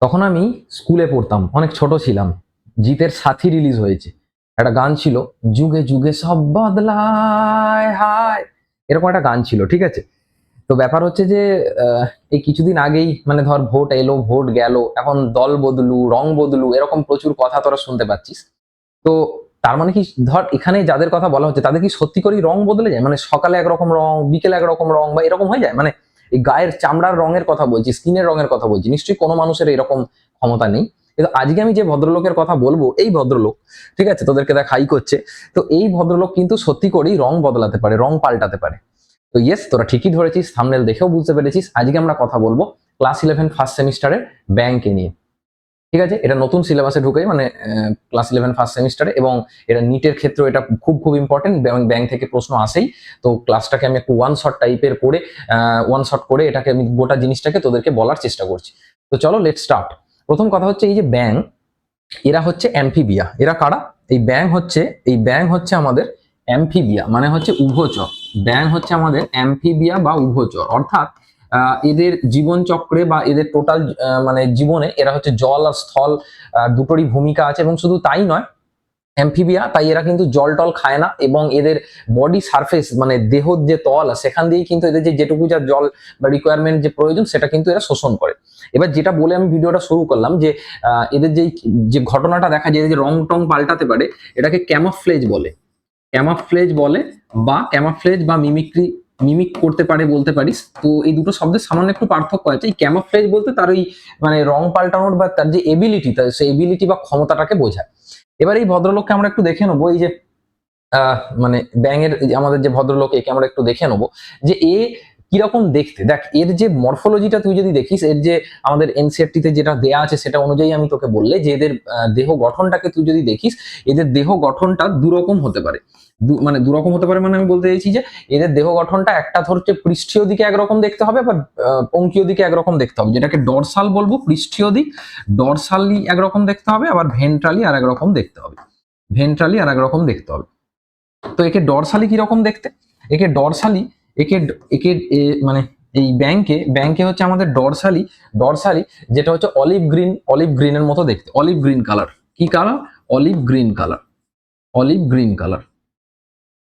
তখন আমি স্কুলে পড়তাম, অনেক ছোট ছিলাম। জিতের সাথী রিলিজ হয়েছে, একটা গান ছিল, যুগে যুগে সব বদলায় হায়, এরকম একটা গান ছিল, ঠিক আছে। তো ব্যাপার হচ্ছে যে এই কিছুদিন আগেই মানে ধর ভোট এলো ভোট গেল, এখন দল বদলু রং বদলু এরকম প্রচুর কথা তোরা শুনতে পাচ্ছিস। তো তার মানে কি, ধর এখানে যাদের কথা বলা হচ্ছে তাদের কি সত্যি করেই রং বদলে যায়? মানে সকালে একরকম রং, বিকেলে একরকম রং, বা এরকম হয়ে যায়? মানে এই গায়ের চামড়ার রঙের কথা বলছি, স্কিনের রঙের কথা বলছি, নিশ্চয়ই কোনো মানুষের এরকম ক্ষমতা নেই। কিন্তু আজকে আমি যে ভদ্রলোকের কথা বলবো, এই ভদ্রলোক, ঠিক আছে, তোদেরকে দেখ হাই করছে, তো এই ভদ্রলোক কিন্তু সত্যি করেই রং বদলাতে পারে, রং পাল্টাতে পারে। তো ইয়েস, তোরা ঠিকই ধরেছিস, থাম্বনেল দেখেও বুঝতে পেরেছিস। আজকে আমরা কথা বলবো ক্লাস 11 ফার্স্ট সেমিস্টারের ব্যাংকে নিয়ে, ঠিক আছে। এটা নতুন সিলেবাসে ঢুকে, মানে ক্লাস 11 ফার্স্ট সেমিস্টারে, এবং এটা নিটের ক্ষেত্রে এটা খুব খুব ইম্পর্টেন্ট, ব্যাংক থেকে প্রশ্ন আসেই। তো ক্লাসটাকে আমি একটু ওয়ান শট টাইপের করে, ওয়ান শট করে এটাকে আমি গোটা জিনিসটাকে তোদেরকে বলার চেষ্টা করছি। তো চলো লেট স্টার্ট। প্রথম কথা হচ্ছে, এই যে ব্যাং, এরা হচ্ছে অ্যাম্ফিবিয়া। এরা কারা? এই ব্যাং হচ্ছে আমাদের অ্যাম্ফিবিয়া, মানে হচ্ছে উভচর। ব্যাং হচ্ছে আমাদের অ্যাম্ফিবিয়া বা উভচর, অর্থাৎ এদের জীবন চক্রে বা এদের টোটাল মানে জীবনে এরা হচ্ছে জল আর স্থল দুটোরই ভূমিকা আছে। এবং শুধু তাই নয়, অ্যাম্ফিবিয়া, তাই এরা কিন্তু জল টল খায় না, এবং এদের বডি সারফেস মানে দেহর যে তল সেখান দিয়েই কিন্তু এদের যেটুকু যা জল বা রিকোয়ারমেন্ট যে প্রয়োজন সেটা কিন্তু এরা শোষণ করে। এবার যেটা বলে আমি ভিডিওটা শুরু করলাম, যে এদের যে ঘটনাটা দেখা যায়, যে রং টং পাল্টাতে পারে, এটাকে ক্যামোফ্লেজ বলে। ক্যামোফ্লেজ বলে, বা ক্যামোফ্লেজ বা মিমিক করতে পারে বলতে পারিস। তো এই দুটো শব্দের সামান্য একটু পার্থক্য আছে। এই ক্যামোফ্লেজ বলতে তার ওই মানে রং পাল্টানোর বা তার যে এবিলিটি, সেই এবিলিটি বা ক্ষমতাটাকে বোঝায়। এবার এই ভদ্রলোককে আমরা একটু দেখে নেবো। এই যে মানে ব্যাঙের আমাদের যে ভদ্রলোক, একে আমরা একটু দেখে নেবো যে এ কিরকম দেখতে। দেখ, এর যে মরফোলজিটা তুই যদি দেখিস, এর যে আমাদের এনসিআরটিতে যেটা দেয়া আছে সেটা অনুযায়ী আমি তোকে বললে, যে এদের দেহ গঠনটাকে তুই যদি দেখিস, এদের দেহ গঠনটা দুরকম হতে পারে। মানে দুরকম হতে পারে, মানে আমি বলতে চাইছি যে এদের দেহ গঠনটা একটা ধরছে পৃষ্ঠীয় দিকে একরকম দেখতে হবে, বা অঙ্কীয় দিকে একরকম দেখতে হবে, যেটাকে ডরসাল বলবো। পৃষ্ঠীয় দিক ডরসালি একরকম দেখতে হবে, আবার ভেন্ট্রালি আর একরকম দেখতে হবে। ভেন্ট্রালি আর একরকম দেখতে হবে। তো একে ডরসালি কিরকম দেখতে? একে ডরসালি, একে একে মানে এই ব্যাংকে হচ্ছে আমাদের ডরসালি যেটা হচ্ছে অলিভ গ্রিনের মতো দেখতে, অলিভ গ্রিন কালার। কি colour? Olive green colour, olive green colour,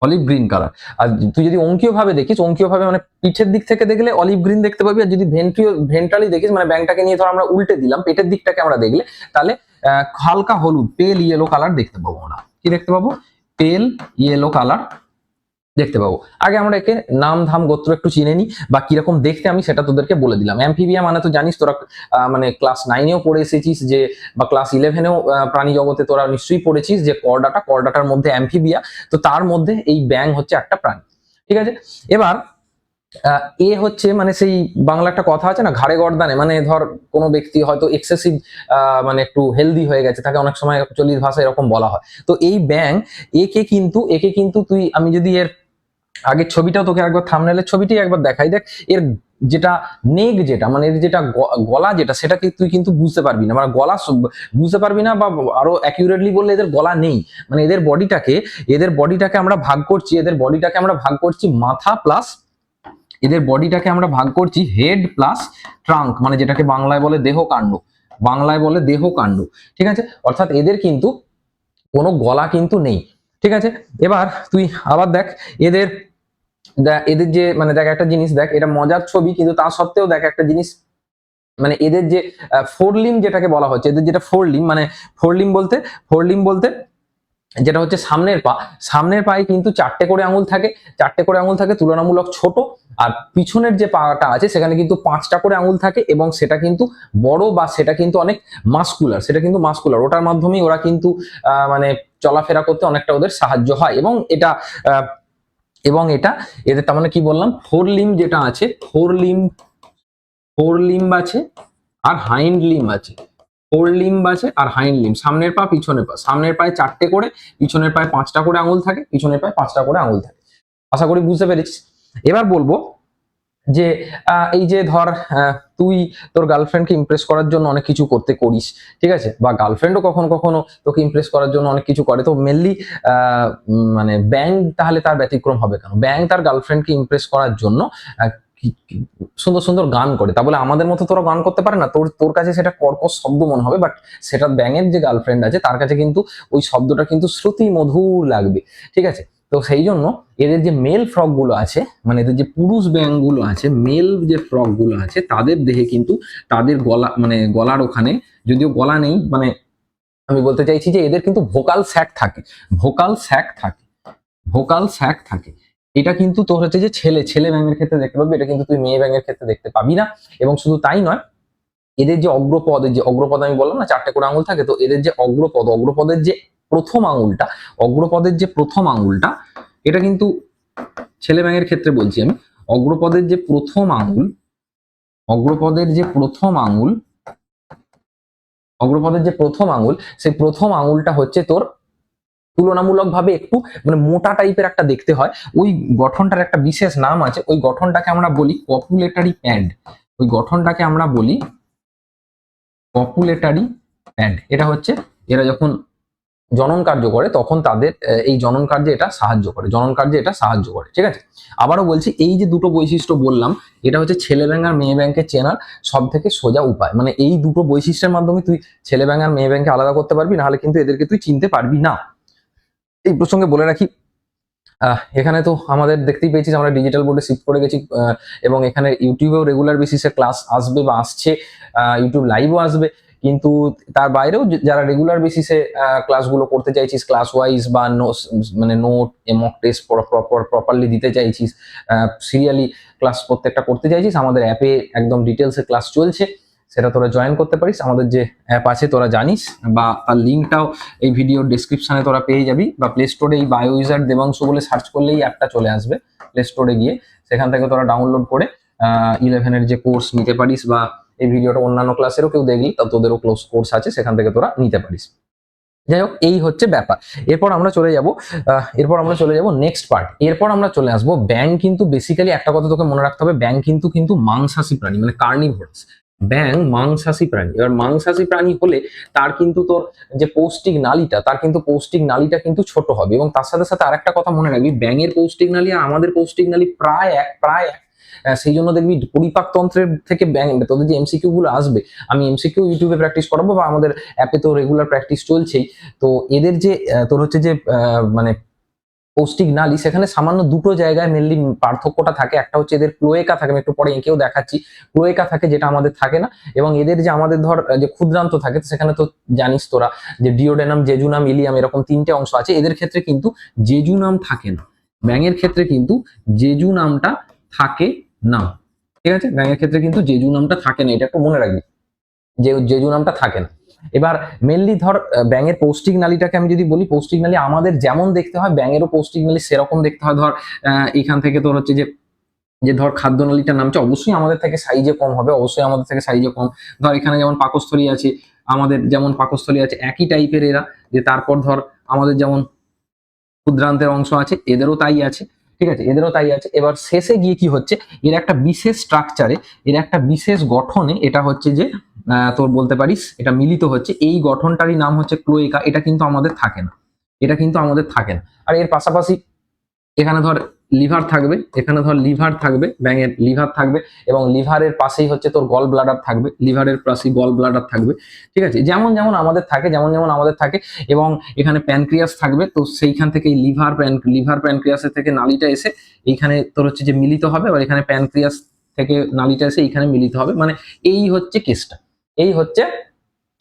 olive green colour. আর তুই যদি অঙ্কীয় ভাবে দেখিস, অঙ্কীয় ভাবে মানে পিঠের দিক থেকে দেখলে অলিভ গ্রিন দেখতে পাবি। আর যদি ভেন্ট্রালি দেখিস, মানে ব্যাংকটাকে নিয়ে ধর আমরা উল্টে দিলাম, পেটের দিকটাকে আমরা দেখলে, তাহলে হালকা হলুদ, পেল ইয়েলো কালার দেখতে পাবো আমরা। কি দেখতে পাবো? পেল ইয়েলো কালার দেখতে পাবো। আগে আমরা একে নাম ধাম গোত্র একটু চিনে নি, বা কিরকম দেখতে আমি সেটা তোদেরকে বলে দিলাম। অ্যাম্ফিবিয়া মানে তো জানিস তোরা, মানে ক্লাস 9-এও পড়ে এসেছিস, যে বা ক্লাস 11-এও প্রাণী জগতে তোরা নিশ্চয়ই পড়েছিস, যে করডাটার মধ্যে অ্যাম্ফিবিয়া। তো তার মধ্যে এই ব্যাং হচ্ছে একটা প্রাণী, ঠিক আছে। এবার এ হচ্ছে মানে সেই বাংলা একটা কথা আছে না, ঘাড়ে গর্দানে, মানে ধর কোনো ব্যক্তি হয়তো এক্সেসিভ মানে একটু হেলদি হয়ে গেছে, তাকে অনেক সময় চলিত ভাষায় এরকম বলা হয়। তো এই ব্যাং, একে কিন্তু তুই, আমি যদি এর আগের ছবিটাও তোকে একবার, থাম্বনেলের ছবিটি একবার দেখাই, দেখ এর যেটা নেক, যেটা মানে এর যেটা গলা, যেটা সেটাকে তুই কিন্তু বুঝতে পারবি না, মানে গলা বুঝতে পারবি না, বা আরো অ্যাকিউরেটলি বললে এদের গলা নেই। মানে এদের বডিটাকে আমরা ভাগ করছি, মাথা প্লাস, এদের বডিটাকে আমরা ভাগ করছি হেড প্লাস ট্রাঙ্ক, মানে যেটাকে বাংলায় বলে দেহ কাণ্ড, ঠিক আছে। অর্থাৎ এদের কিন্তু কোনো গলা কিন্তু নেই, ঠিক আছে। এবার তুই আবার দেখ এদের, এদের যে মানে দেখ একটা জিনিস, দেখ এটা মজার ছবি, কিন্তু তা সত্ত্বেও দেখ একটা জিনিস, মানে এদের যে ফোরলিম যেটাকে বলা হচ্ছে, এদের যেটা ফোরলিম, মানে ফোরলিম বলতে যেটা হচ্ছে সামনের পায়ে কিন্তু চারটে করে আঙুল থাকে, তুলনামূলক ছোট। আর পিছনের যে পাটা আছে সেখানে কিন্তু 5টা করে আঙুল থাকে, এবং সেটা কিন্তু বড়, বা সেটা কিন্তু অনেক মাস্কুলার, ওটার মাধ্যমেই ওরা কিন্তু মানে চলাফেরা করতে অনেকটা ওদের সাহায্য হয়। এবং এটা এদের, তার মানে কি বললাম, ফোর লিম্ব আছে আর হাইন্ড লিম্ব আছে, সামনের পা পিছনের পা, সামনের পায়ে 4টে করে, পিছনের পায়ে 5টা করে আঙুল থাকে, আশা করি বুঝতে পেরেছিস। এবার বলবো যে এই যে ধর তুই তোর গার্লফ্রেন্ডকে ইমপ্রেস করার জন্য অনেক কিছু করিস, ঠিক আছে, বা গার্লফ্রেন্ডও কখনো কখনো তোকে ইমপ্রেস করার জন্য অনেক কিছু করে। তো মেনলি মানে ব্যাং তাহলে তার ব্যতিক্রম হবে কেন? ব্যাং তার গার্লফ্রেন্ডকে ইমপ্রেস করার জন্য সুন্দর সুন্দর গান করে, তা বলে আমাদের মতো তোরা গান করতে পারে না? তোর তোর কাছে সেটা কর্কশ শব্দ মনে হবে, বাট সেটা ব্যাঙের যে গার্লফ্রেন্ড আছে তার কাছে কিন্তু ওই শব্দটা কিন্তু শ্রুতি মধুর লাগবে, ঠিক আছে? তো সেই জন্য এদের যে মেল ফ্রগ গুলো আছে, মানে এদের যে পুরুষ ব্যাঙ গুলো আছে, মেল যে ফ্রগ গুলো আছে, তাদের দেহে কিন্তু তাদের গলা, মানে গলার ওখানে, যদিও গলা নেই, মানে আমি বলতে চাইছি যে এদের কিন্তু ভোকাল স্যাক থাকে, ভোকাল স্যাক থাকে, ভোকাল স্যাক থাকে। এটা কিন্তু তোর হচ্ছে যে ছেলে ছেলে ব্যাঙের ক্ষেত্রে দেখতে পাবি, এটা কিন্তু তুই মেয়ে ব্যাঙের ক্ষেত্রে দেখতে পাবি না। এবং শুধু তাই নয়, এদের যে অগ্রপদ, যে অগ্রপদ আমি বললাম না 4টে করে আঙুল থাকে, তো এদের যে অগ্রপদ, অগ্রপদের যে প্রথম আঙুলটা, অগ্রপদের যে প্রথম আঙুলটা, এটা কিন্তু ছেলে ব্যাঙের ক্ষেত্রে বলছি আমি, অগ্রপদের যে প্রথম আঙুল, অগ্রপদের যে প্রথম আঙুল, অগ্রপদের যে প্রথম আঙুল, সেই প্রথম আঙুলটা হচ্ছে তোর তুলনামূলকভাবে একটু মানে মোটা টাইপের একটা দেখতে হয়। ওই গঠনটার একটা বিশেষ নাম আছে, ওই গঠনটাকে আমরা বলি কপুলেটারি প্যাড, ওই গঠনটাকে আমরা বলি কপুলেটারি প্যাড। এটা হচ্ছে এরা যখন জনন কার্য করে তখন তাদের এই জনন কার্যে এটা সাহায্য করে, জনন কার্যে এটা সাহায্য করে, ঠিক আছে? আবারও বলছি, এই যে দুটো বৈশিষ্ট্য বললাম, এটা হচ্ছে ছেলে ব্যাঙ আর মেয়ে ব্যাঙকে চেনার সব থেকে সোজা উপায়। মানে এই দুটো বৈশিষ্ট্যের মাধ্যমে তুই ছেলে ব্যাঙ আর মেয়ে ব্যাঙকে আলাদা করতে পারবি, নাহলে কিন্তু এদেরকে তুই চিনতে পারবি না। এই প্রসঙ্গে বলে রাখি, এখানে তো আমাদের দেখতেই পেয়েছিস আমরা ডিজিটাল বোর্ডে শিফট করে গেছি, এবং এখানে ইউটিউবেও রেগুলার বেসিসে ক্লাস আসবে বা আসছে, ইউটিউব লাইভও আসবে। কিন্তু তার বাইরেও যারা রেগুলার বেসিসে ক্লাসগুলো করতে চাইছিস, ক্লাস ওয়াইজ বা মানে নোট মক টেস্ট প্রপারলি দিতে চাইছিস, সিরিয়ালি ক্লাস প্রত্যেকটা করতে চাইছিস, আমাদের অ্যাপে একদম ডিটেলসে ক্লাস চলছে, সেটা তোরা জয়েন করতে পারিস। আমাদের যে অ্যাপ আছে তোরা জানিস, বা তার লিঙ্কটাও এই ভিডিওর ডেসক্রিপশনে তোরা পেয়ে যাবি, বা প্লে স্টোরে এই বায়ো ইউজার দেবাংশু বলে সার্চ করলেই অ্যাপটা চলে আসবে প্লে স্টোরে গিয়ে, সেখান থেকে তোরা ডাউনলোড করে 11-এর যে কোর্স নিতে পারিস, বা এই ভিডিওটা অন্যান্য ক্লাসেরও কেউ দেখলি তা তোদেরও ক্লোজ কোর্স আছে, সেখান থেকে তোরা নিতে পারিস। যাই হোক, এই হচ্ছে ব্যাপার। এরপর আমরা চলে যাব নেক্সট পার্ট। এরপর আমরা চলে আসবো ব্যাঙ। কিন্তু বেসিক্যালি একটা কথা তোকে মনে রাখতে হবে, ব্যাঙ কিন্তু মাংসাশী প্রাণী, মানে কার্নিভোরাস। ব্যাঙ মাংসাশী প্রাণী। এবার মাংসাশী প্রাণী হলে তার কিন্তু তোর যে পৌষ্টিক নালীটা, তার কিন্তু পৌষ্টিক নালীটা কিন্তু ছোট হবে। এবং তার সাথে সাথে আরেকটা কথা মনে রাখবি, ব্যাঙের পৌষ্টিক নালী আর আমাদের পৌষ্টিক নালী প্রায় এক। সেই জন্য দেখবি পরিপাক তন্ত্রের থেকে ব্যাঙ, তোদের যে এমসিকিউ গুলো আসবে, আমি এমসিকিউ ইউটিউবে প্র্যাকটিস করাবো, বা আমাদের অ্যাপে তো রেগুলার প্র্যাকটিস চলছেই। তো এদের যে তোর হচ্ছে যে মানে পৌষ্টিক নালী, সেখানে সামান্য দুটো জায়গায় মেনলি পার্থক্যটা থাকে। একটা হচ্ছে এদের ক্লোয়েকা থাকে, আমি একটু পরে এঁকেও দেখাচ্ছি, ক্লোয়েকা থাকে যেটা আমাদের থাকে না। এবং এদের যে আমাদের ধর যে ক্ষুদ্রান্ত থাকে, সেখানে তো জানিস তোরা যে ডিওডেনাম, জেজুনাম, ইলিয়াম, এরকম 3টে অংশ আছে। এদের ক্ষেত্রে কিন্তু জেজুনাম থাকে না, ব্যাঙের ক্ষেত্রে কিন্তু জেজুনামটা থাকে না, ঠিক আছে? ব্যাঙের ক্ষেত্রে কিন্তু জেজুনামটা থাকে না, এটা একটু মনে রাখবি যে জেজুনামটা থাকে না। এবার মেনলি ধর ব্যাঙের পৌষ্টিক নালীটাকে আমি যদি বলি, পৌষ্টিক নালী আমাদের যেমন দেখতে হয়, ব্যাঙেরও পৌষ্টিক নালী সেরকম দেখতে হয়। ধর এখান থেকে তোর হচ্ছে যে যে ধর খাদ্য নালীটার নামটা অবশ্যই আমাদের থেকে সাইজে কম হবে, অবশ্যই আমাদের থেকে সাইজে কম। ধর এখানে যেমন পাকস্থলী আছে, আমাদের যেমন পাকস্থলী আছে একই টাইপের এরা, যে তারপর ধর আমাদের যেমন ক্ষুদ্রান্তের অংশ আছে, এদেরও তাই আছে, ঠিক আছে? এদেরও তাই আছে। এবার শেষে গিয়ে কি হচ্ছে, এর একটা বিশেষ স্ট্রাকচারে, এর একটা বিশেষ গঠনে, এটা হচ্ছে যে তোর বলতে পারিস এটা মিলিত হচ্ছে, এই গঠনটারই নাম হচ্ছে ক্লোয়েকা। এটা কিন্তু আমাদের থাকে না, এটা কিন্তু আমাদের থাকে না। আর এর পাশাপাশি এখানে ধর লিভার থাকবে, এখানে ধর লিভার থাকবে, ব্যাঙের লিভার থাকবে, এবং লিভারের পাশেই হচ্ছে তোর গল ব্লাডার থাকবে, লিভারের পাশেই গল ব্লাডার থাকবে, ঠিক আছে? যেমন যেমন আমাদের থাকে, যেমন আমাদের থাকে। এবং এখানে প্যানক্রিয়াস থাকবে, তো সেইখান থেকে লিভার প্যানক্রিয়াসের থেকে নালীটা এসে এইখানে তোর হচ্ছে যে মিলিত হবে, আর এখানে প্যানক্রিয়াস থেকে নালীটা এসে এইখানে মিলিত হবে। মানে এই হচ্ছে কেসটা, এই হচ্ছে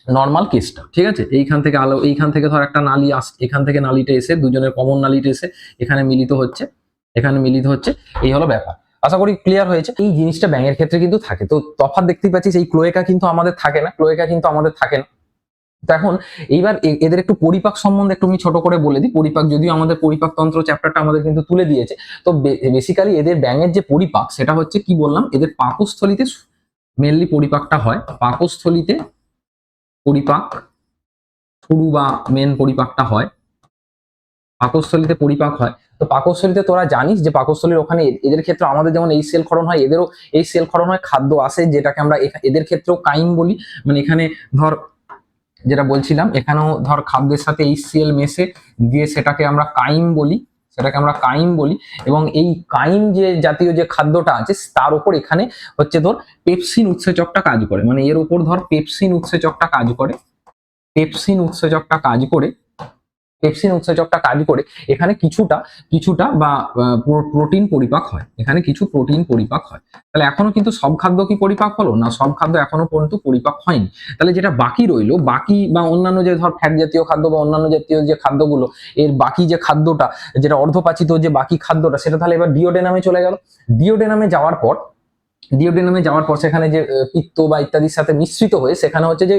নর্মাল কেসটা, ঠিক আছে? এইখান থেকে ধর একটা নালী এখান থেকে নালীটা এসে, দুজনের কমন নালীটা এসে এখানে মিলিত হচ্ছে, এখানে মিলিত হচ্ছে। এই হলো ব্যাপার। আশা করি ক্লিয়ার হয়েছে। এই জিনিসটা ব্যাঙের ক্ষেত্রে কিন্তু থাকে। তো তফাৎ দেখতেই পাচ্ছিস, এই ক্লোয়েকা কিন্তু আমাদের থাকে না, ক্লোয়েকা কিন্তু আমাদের থাকে না। তো এখন এইবার এদের একটু পরিপাক সম্বন্ধে একটু আমি ছোট করে বলে দিই। পরিপাক, যদিও আমাদের পরিপাক তন্ত্র চ্যাপ্টারটা আমাদের কিন্তু তুলে দিয়েছে, তো বেসিক্যালি এদের ব্যাঙের যে পরিপাক, সেটা হচ্ছে কি বললাম, এদের পাকস্থলীতে মেনলি পরিপাকটা হয়। পাকস্থলীতে পরিপাক শুরু বা মেন পরিপাকটা হয়, পাকস্থলীতে পরিপাক হয়। তো পাকস্থলীতে তোরা জানিস যে পাকস্থলীর ওখানে এদের ক্ষেত্রে আমাদের যেমন এই সেল ক্ষরণ হয়, এদেরও এই সেল ক্ষরণ হয়, খাদ্য আসে, যেটাকে আমরা এদের ক্ষেত্রেও কাইম বলি। মানে এখানে ধর যেটা বলছিলাম, এখানেও ধর খাদ্যের সাথে HCl মেশে দিয়ে সেটাকে আমরা কাইম বলি, সেটাকে আমরা কাইম বলি। এবং এই কাইম যে জাতীয় যে খাদ্যটা আছে তার উপর এখানে হচ্ছে ধর পেপসিন উৎসেচকটা কাজ করে, মানে এর উপর ধর পেপসিন উৎসেচকটা কাজ করে, পেপসিন উৎসেচকটা কাজ করে, পেপসিন উৎসেচকটা কাজ করে এখানে কিছুটা কিছুটা বা প্রোটিন পরিপাক হয়, এখানে কিছু প্রোটিন পরিপাক হয়। তাহলে এখনো কিন্তু সব খাদ্য কি পরিপাক হলো না? সব খাদ্য এখনো পর্যন্ত পরিপাক হয়নি। তাহলে যেটা বাকি রইলো, বাকি বা অন্যান্য যে ধর ফ্যাট জাতীয় খাদ্য বা অন্যান্য জাতীয় যে খাদ্যগুলো, এর বাকি যে খাদ্যটা, যেটা অর্ধপাচিত যে বাকি খাদ্যটা, সেটা তাহলে এবার ডিওডেনামে চলে গেল। ডিওডেনামে যাওয়ার পর, ডিওডেনামে যাওয়ার পর সেখানে যে পিত্ত বা ইত্যাদির সাথে মিশ্রিত হয়ে সেখানে হচ্ছে যে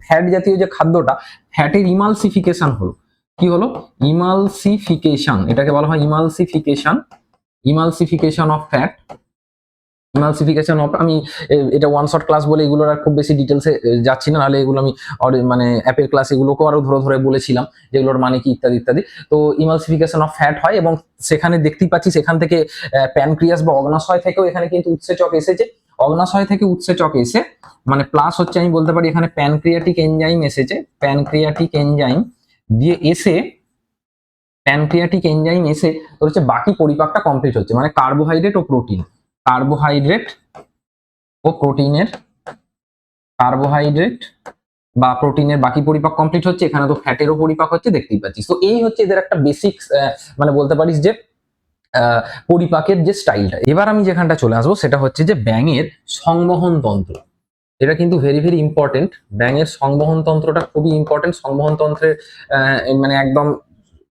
ফ্যাট জাতীয় যে খাদ্যটা, ফ্যাটের ইমালসিফিকেশন হলো। কি হলো? ইমালসিফিকেশন, এটাকে বলা হয় emulsification, emulsification of fat, emulsification of, আমি এটা ওয়ান শট ক্লাস বলে এগুলোর আর খুব বেশি ডিটেলসে যাচ্ছি না, নাহলে এগুলো আমি মানে অ্যাপের ক্লাস এগুলোকেও আরো ধরে ধরে বলেছিলাম যেগুলোর মানে কি ইত্যাদি ইত্যাদি। তো ইমালসিফিকেশন অফ ফ্যাট হয় এবং সেখানে দেখতেই পাচ্ছি সেখান থেকে প্যানক্রিয়াস বা অগ্নাশয় থেকেও এখানে কিন্তু উৎসেচক এসেছে, অগ্নাশয় থেকে উৎসেচক এসে মানে প্লাস হচ্ছে আমি বলতে পারি এখানে প্যানক্রিয়াটিক এনজাইম এসেছে, প্যানক্রিয়াটিক এনজাইম দিয়ে এসে, প্যানক্রিয়াটিক এনজাইম এসে তোর হচ্ছে বাকি পরিপাকটা কমপ্লিট হচ্ছে, মানে কার্বোহাইড্রেট ও প্রোটিন, কার্বোহাইড্রেট ও প্রোটিনের, কার্বোহাইড্রেট বা প্রোটিনের বাকি পরিপাক কমপ্লিট হচ্ছে, এখানে তো ফ্যাটেরও পরিপাক হচ্ছে দেখতেই পাচ্ছিস। তো এই হচ্ছে এদের একটা বেসিক মানে বলতে পারিস যে পরিপাকের যে স্টাইলটা। এবার আমি যেখানটা চলে আসবো সেটা হচ্ছে যে ব্যাঙের সংবহন তন্ত্র। এটা কিন্তু ভেরি ভেরি ইম্পর্টেন্ট, ব্যাঙের সংবহন তন্ত্রটা খুবই ইম্পর্টেন্ট। সংবহন তন্ত্রের মানে একদম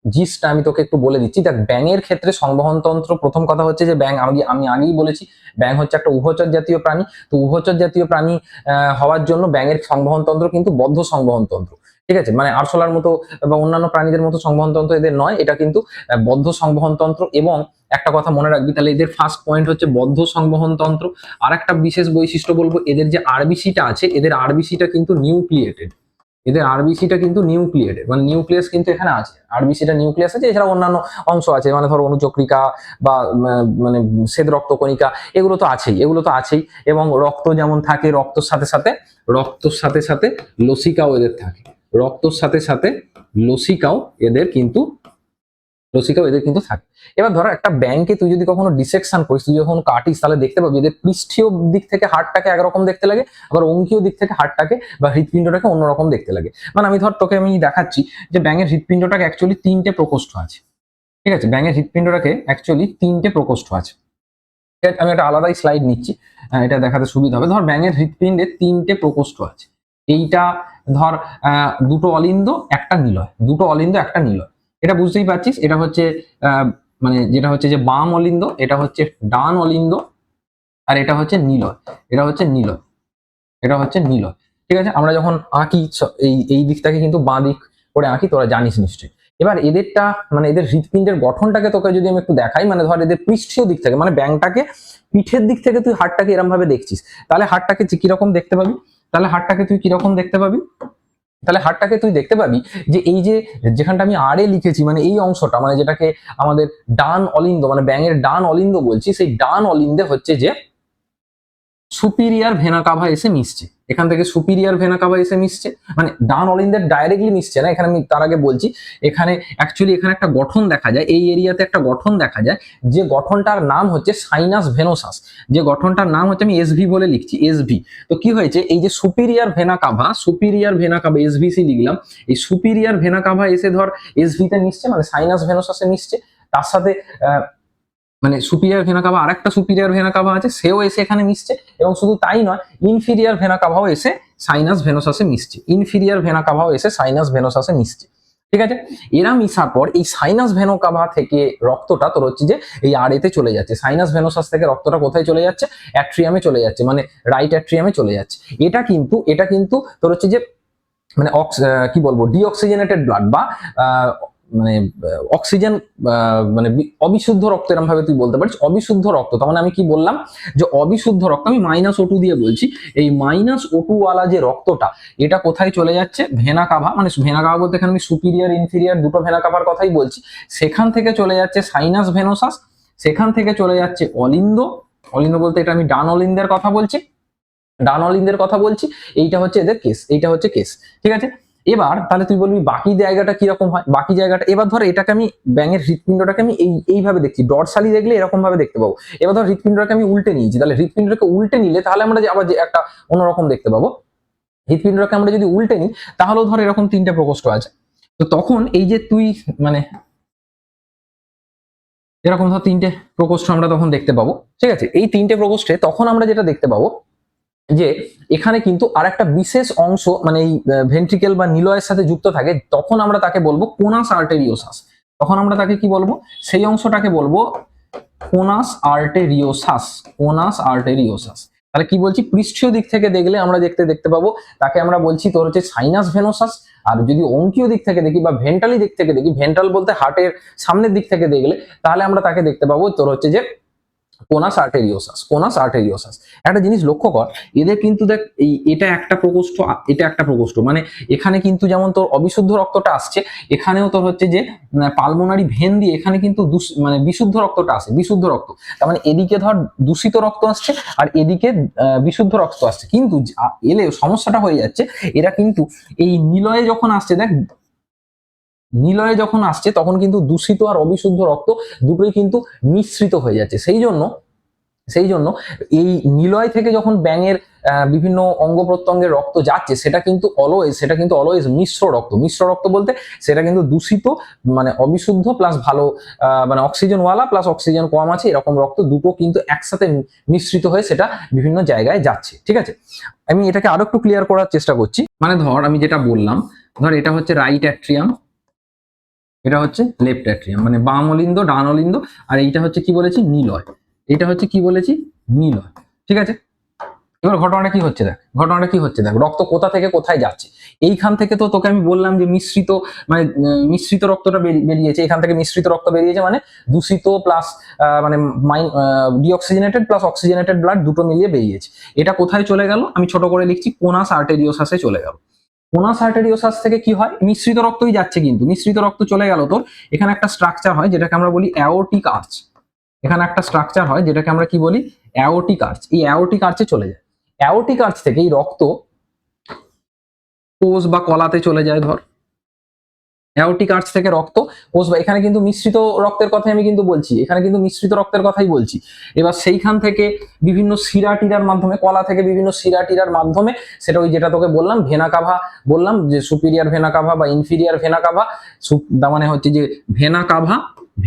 জিসটা আমি তোকে একটু বলে দিচ্ছি। দেখ, ব্যাঙের ক্ষেত্রে সংবহন তন্ত্র, প্রথম কথা হচ্ছে যে ব্যাঙ, আমি আগেই বলেছি ব্যাঙ হচ্ছে একটা উভচর জাতীয় প্রাণী। তো উভচর জাতীয় প্রাণী হওয়ার জন্য ব্যাঙের সংবহন তন্ত্র কিন্তু বদ্ধ সংবহন তন্ত্র, ঠিক আছে? মানে আরশোলার মতো বা অন্যান্য প্রাণীদের মতো সংবহন তন্ত্র এদের নয়, এটা কিন্তু বদ্ধ সংবহন তন্ত্র। এবং একটা কথা মনে রাখবি, তাহলে এদের ফার্স্ট পয়েন্ট হচ্ছে বদ্ধ সংবহন তন্ত্র। আর একটা বিশেষ বৈশিষ্ট্য বলবো, এদের যে আরবিসিটা আছে, এদের আরবিসিটা কিন্তু নিউক্লিয়েটেড, এদের আরবিসিটা কিন্তু নিউক্লিয়েটেড, মানে নিউক্লিয়াস কিন্তু এখানে আছে, আরবিসিটা নিউক্লিয়াস আছে। এছাড়া অন্যান্য অংশ আছে, মানে ধর অনুচক্রিকা বা মানে শ্বেত রক্তকণিকা, এগুলো তো আছেই, এগুলো তো আছেই। এবং রক্ত যেমন থাকে, রক্তর সাথে সাথে, রক্তর সাথে সাথে লসিকাও এদের থাকে, রক্তর সাথে সাথে লসিকাও এদের কিন্তু, লসিকাও এদের কিন্তু থাকে। এবার ধরো একটা ব্যাংকে তুই যদি কখনো ডিসেকশন করিস, তুই যখন কাটিস, তাহলে দেখতে পাবি এদের পৃষ্ঠীয় দিক থেকে হাড়টাকে একরকম দেখতে লাগে, আবার অঙ্কীয় দিক থেকে হাড়টাকে বা হৃৎপিণ্ডটাকে অন্যরকম দেখতে লাগে। মানে আমি ধর তোকে আমি দেখাচ্ছি যে ব্যাঙের হৃৎপিণ্ডটাকে অ্যাকচুয়ালি 3টে প্রকোষ্ঠ আছে, ঠিক আছে? ব্যাঙের হৃৎপিণ্ডটাকে অ্যাকচুয়ালি 3টে প্রকোষ্ঠ আছে। আমি একটা আলাদাই স্লাইড নিচ্ছি, এটা দেখাতে সুবিধা হবে। ধর ব্যাঙের হৃৎপিণ্ডে 3টে প্রকোষ্ঠ আছে। এইটা ধর দুটো অলিন্দ একটা নিলয়, দুটো অলিন্দ একটা নিলয়, এটা বুঝতেই পারছিস। এটা হচ্ছে মানে যেটা হচ্ছে যে বাম অলিন্দ, এটা হচ্ছে ডান অলিন্দ, আর এটা হচ্ছে নিলয়, এটা হচ্ছে নিলয়, এটা হচ্ছে নিলয়, ঠিক আছে? আমরা যখন আঁকি এই দিকটাকে কিন্তু বাঁ দিক করে আঁকি, তোরা জানিস নিশ্চয়ই। এবার এদেরটা মানে এদের হৃৎপিণ্ডের গঠনটাকে তোকে যদি আমি একটু দেখাই, মানে ধর এদের পৃষ্ঠীয় দিক থেকে, মানে ব্যাংটাকে পিঠের দিক থেকে তুই হাড়টাকে এরকম ভাবে দেখছিস, তাহলে হাড়টাকে কিরকম দেখতে পাবি? তাহলে হাড়টাকে তুই কিরকম দেখতে পাবি? তাহলে হাড়টাকে তুই দেখতে পাবি যে এই যে যেখানটা আমি আড়ে লিখেছি, মানে এই অংশটা, মানে যেটাকে আমাদের ডান অলিন্দ, মানে ব্যাঙের ডান অলিন্দ বলছি, সেই ডান অলিন্দে হচ্ছে যে সুপিরিয়ার ভেনা কাভা এসে মিশছে, এখান থেকে সুপিরিয়ার ভেনা কাভা এসে মিশছে, মানে ডান অলিন্দের ডাইরেক্টলি মিশছে না। এখানে আমি তার আগে বলছি, এখানে অ্যাকচুয়ালি এখানে একটা গঠন দেখা যায়, এই এরিয়াতে একটা গঠন দেখা যায়, যে গঠনটার নাম হচ্ছে সাইনাস ভেনোসাস, যে গঠনটার নাম হচ্ছে, আমি এসভি বলে লিখছি, এসভি। তো কি হয়েছে, এই যে superior vena cava, superior vena cava SVC লিখলাম, এই সুপিরিয়ার ভেনা কাভা এসে ধর এসভিতে মিশছে, মানে সাইনাস ভেনোসাসে মিশছে। তার সাথে মানে সুপিরিয়ার ভেনা কাভা, আরেকটা সুপিরিয়ার ভেনা কাভা আছে, সেও এসে এখানে মিশছে। এবং শুধু তাই নয়, ইনফিরিয়ার ভেনা কাভাও এসে সাইনাস ভেনোসাসে মিশছে, ইনফিরিয়ার ভেনা কাভাও এসে সাইনাস ভেনোসাসে মিশছে, ঠিক আছে? এরা মিশার পর এই সাইনাস ভেনো কাভা থেকে রক্তটা তোর হচ্ছে যে এই আড়েতে চলে যাচ্ছে, সাইনাস ভেনোসাস থেকে রক্তটা কোথায় চলে যাচ্ছে? অ্যাট্রিয়ামে চলে যাচ্ছে, মানে রাইট অ্যাট্রিয়ামে চলে যাচ্ছে। এটা কিন্তু তোর হচ্ছে যে মানে কি বলবো, ডিঅক্সিজেনেটেড ব্লাড বা মানে অক্সিজেন মানে অবিশুদ্ধ রক্ত, এরকম ভাবে তুই বলতে পারিস অবিশুদ্ধ রক্ত। তার মানে আমি কি বললাম যে অবিশুদ্ধ রক্ত, আমি -O2 দিয়ে বলছি, এই -O2 ওয়ালা যে রক্তটা, এটা কোথায় চলে যাচ্ছে? ভেনা কাভা, মানে ভেনা কাভা বলতে এখানে আমি সুপিরিয়ার ইনফিরিয়ার দুটো ভেনা কাভার কথাই বলছি। সেখান থেকে চলে যাচ্ছে সাইনাস ভেনোসাস, সেখান থেকে চলে যাচ্ছে অলিন্দ, অলিন্দ বলতে এটা আমি ডান অলিন্দের কথা বলছি, ডান অলিন্দের কথা বলছি। এইটা হচ্ছে এদের কেস, এইটা হচ্ছে কেস, ঠিক আছে? এবার তাহলে তুই বলবি বাকি জায়গাটা কিরকম হয়, বাকি জায়গাটা এবার ধর এটাকে আমি ব্যাঙের হৃৎপিণ্ডটাকে আমি এইভাবে দেখছি, ডরসালি দেখলে এরকম ভাবে দেখতে পাবো। এবার ধর হৃৎপিণ্ডটাকে আমি উল্টে নিয়েছি, তাহলে হৃৎপিণ্ডটাকে উল্টে নিলে তাহলে আমরা যে আবার যে একটা অন্যরকম দেখতে পাবো। হৃৎপিণ্ডটাকে আমরা যদি উল্টে নিই তাহলেও ধর এরকম তিনটে প্রকোষ্ঠ আছে। তো তখন এই যে তুই মানে এরকম ধর তিনটে প্রকোষ্ঠ আমরা তখন দেখতে পাবো, ঠিক আছে। এই তিনটে প্রকোষ্ঠে তখন আমরা যেটা দেখতে পাবো যে এখানে কিন্তু আর একটা বিশেষ অংশ মানে এই ভেন্ট্রিকেল বা নিলয়ের সাথে যুক্ত থাকে, তখন আমরা তাকে বলবো কোনাস আর্টেরিওসাস। তখন আমরা তাকে কি বলবো, সেই অংশটাকে বলবো কোনাস আর্টেরিওসাস, কোনাস আর্টেরিওসাস। তাহলে কি বলছি, পৃষ্ঠীয় দিক থেকে দেখলে আমরা দেখতে পাবো তাকে আমরা বলছি তোর হচ্ছে সাইনাস ভেনোসাস। আর যদি অঙ্কীয় দিক থেকে দেখি বা ভেন্ট্রালি দিক থেকে দেখি, ভেন্ট্রাল বলতে হার্টের সামনের দিক থেকে দেখলে তাহলে আমরা তাকে দেখতে পাবো তোর হচ্ছে যে কোনাস আর্টেরিওসাস, কোনাস আর্টেরিওসাস। একটা জিনিস লক্ষ্য কর, এদের কিন্তু দেখ এই এটা একটা প্রকোষ্ঠ, এটা একটা প্রকোষ্ঠ, মানে এখানে কিন্তু যেমন তোর অবিশুদ্ধ রক্তটা আসছে, এখানেও তোর হচ্ছে যে পালমোনারি ভেন দিয়ে এখানে কিন্তু মানে বিশুদ্ধ রক্তটা আসে, বিশুদ্ধ রক্ত। তার মানে এদিকে ধর দূষিত রক্ত আসছে আর এদিকে বিশুদ্ধ রক্ত আসছে, কিন্তু এলে সমস্যাটা হয়ে যাচ্ছে এরা কিন্তু এই নিলয়ে যখন আসছে, দেখ নিলয়ে যখন আসছে তখন কিন্তু দূষিত আর অবিশুদ্ধ রক্ত দুটোই কিন্তু মিশ্রিত হয়ে যাচ্ছে। সেই জন্য এই নিলয় থেকে যখন ব্যাঙের বিভিন্ন অঙ্গ প্রত্যঙ্গের রক্ত যাচ্ছে সেটা কিন্তু অলওয়েজ মিশ্র রক্ত। মিশ্র রক্ত বলতে সেটা কিন্তু দূষিত মানে অবিশুদ্ধ প্লাস ভালো মানে অক্সিজেনওয়ালা প্লাস অক্সিজেন কম আছে এরকম রক্ত দুটো কিন্তু একসাথে মিশ্রিত হয়ে সেটা বিভিন্ন জায়গায় যাচ্ছে, ঠিক আছে। আমি এটাকে আরো একটু ক্লিয়ার করার চেষ্টা করছি। মানে ধর আমি যেটা বললাম, ধর এটা হচ্ছে রাইট অ্যাট্রিয়াম, এটা হচ্ছে লেফট অ্যাট্রিয়াম, মানে বাম অলিন্দ ডান অলিন্দ, আর এইটা হচ্ছে কি বলেছি নিলয়, এটা হচ্ছে কি বলেছি নিলয়, ঠিক আছে। এবার ঘটনাটা কি হচ্ছে দেখ, রক্ত কোথা থেকে কোথায় যাচ্ছে। এইখান থেকে তো তোকে আমি বললাম যে মিশ্রিত মানে মিশ্রিত রক্তটা বেরিয়েছে, এখান থেকে মিশ্রিত রক্ত বেরিয়েছে মানে দূষিত প্লাস মানে ডিঅক্সিজেনেটেড প্লাস অক্সিজেনেটেড ব্লাড দুটো মিলিয়ে বেরিয়েছে। এটা কোথায় চলে গেল, আমি ছোট করে লিখছি কোনাস আর্টেরিওসাসে চলে গেল। কোনাস আর্টেরিওসাস থেকে কি হয়, মিশ্রিত রক্তই যাচ্ছে কিন্তু মিশ্রিত রক্ত চলে গেল তোর, এখানে একটা স্ট্রাকচার হয় যেটাকে আমরা বলি অ্যাওর্টিক আর্চ। এখানে একটা স্ট্রাকচার হয় যেটাকে আমরা কি বলি অ্যাওর্টিক আর্চ। এই অ্যাওর্টিক আর্চে চলে যায়, অ্যাওর্টিক আর্চ থেকে এই রক্ত কোষ বা কলাতে চলে যায়। ধর অ্যাওর্টিক আর্চ থেকে রক্ত কোষ বা, এখানে কিন্তু মিশ্রিত রক্তের কথাই আমি কিন্তু বলছি, এখানে কিন্তু মিশ্রিত রক্তের কথাই বলছি। এবার সেইখান থেকে বিভিন্ন শিরা টিরার মাধ্যমে, কলা থেকে বিভিন্ন শিরা টিরার মাধ্যমে সেটা ওই যেটা তোকে বললাম ভেনা কাভা, বললাম যে সুপিরিয়ার ভেনা কাভা বা ইনফিরিয়ার ভেনা কাভা, মানে হচ্ছে যে ভেনা কাভা,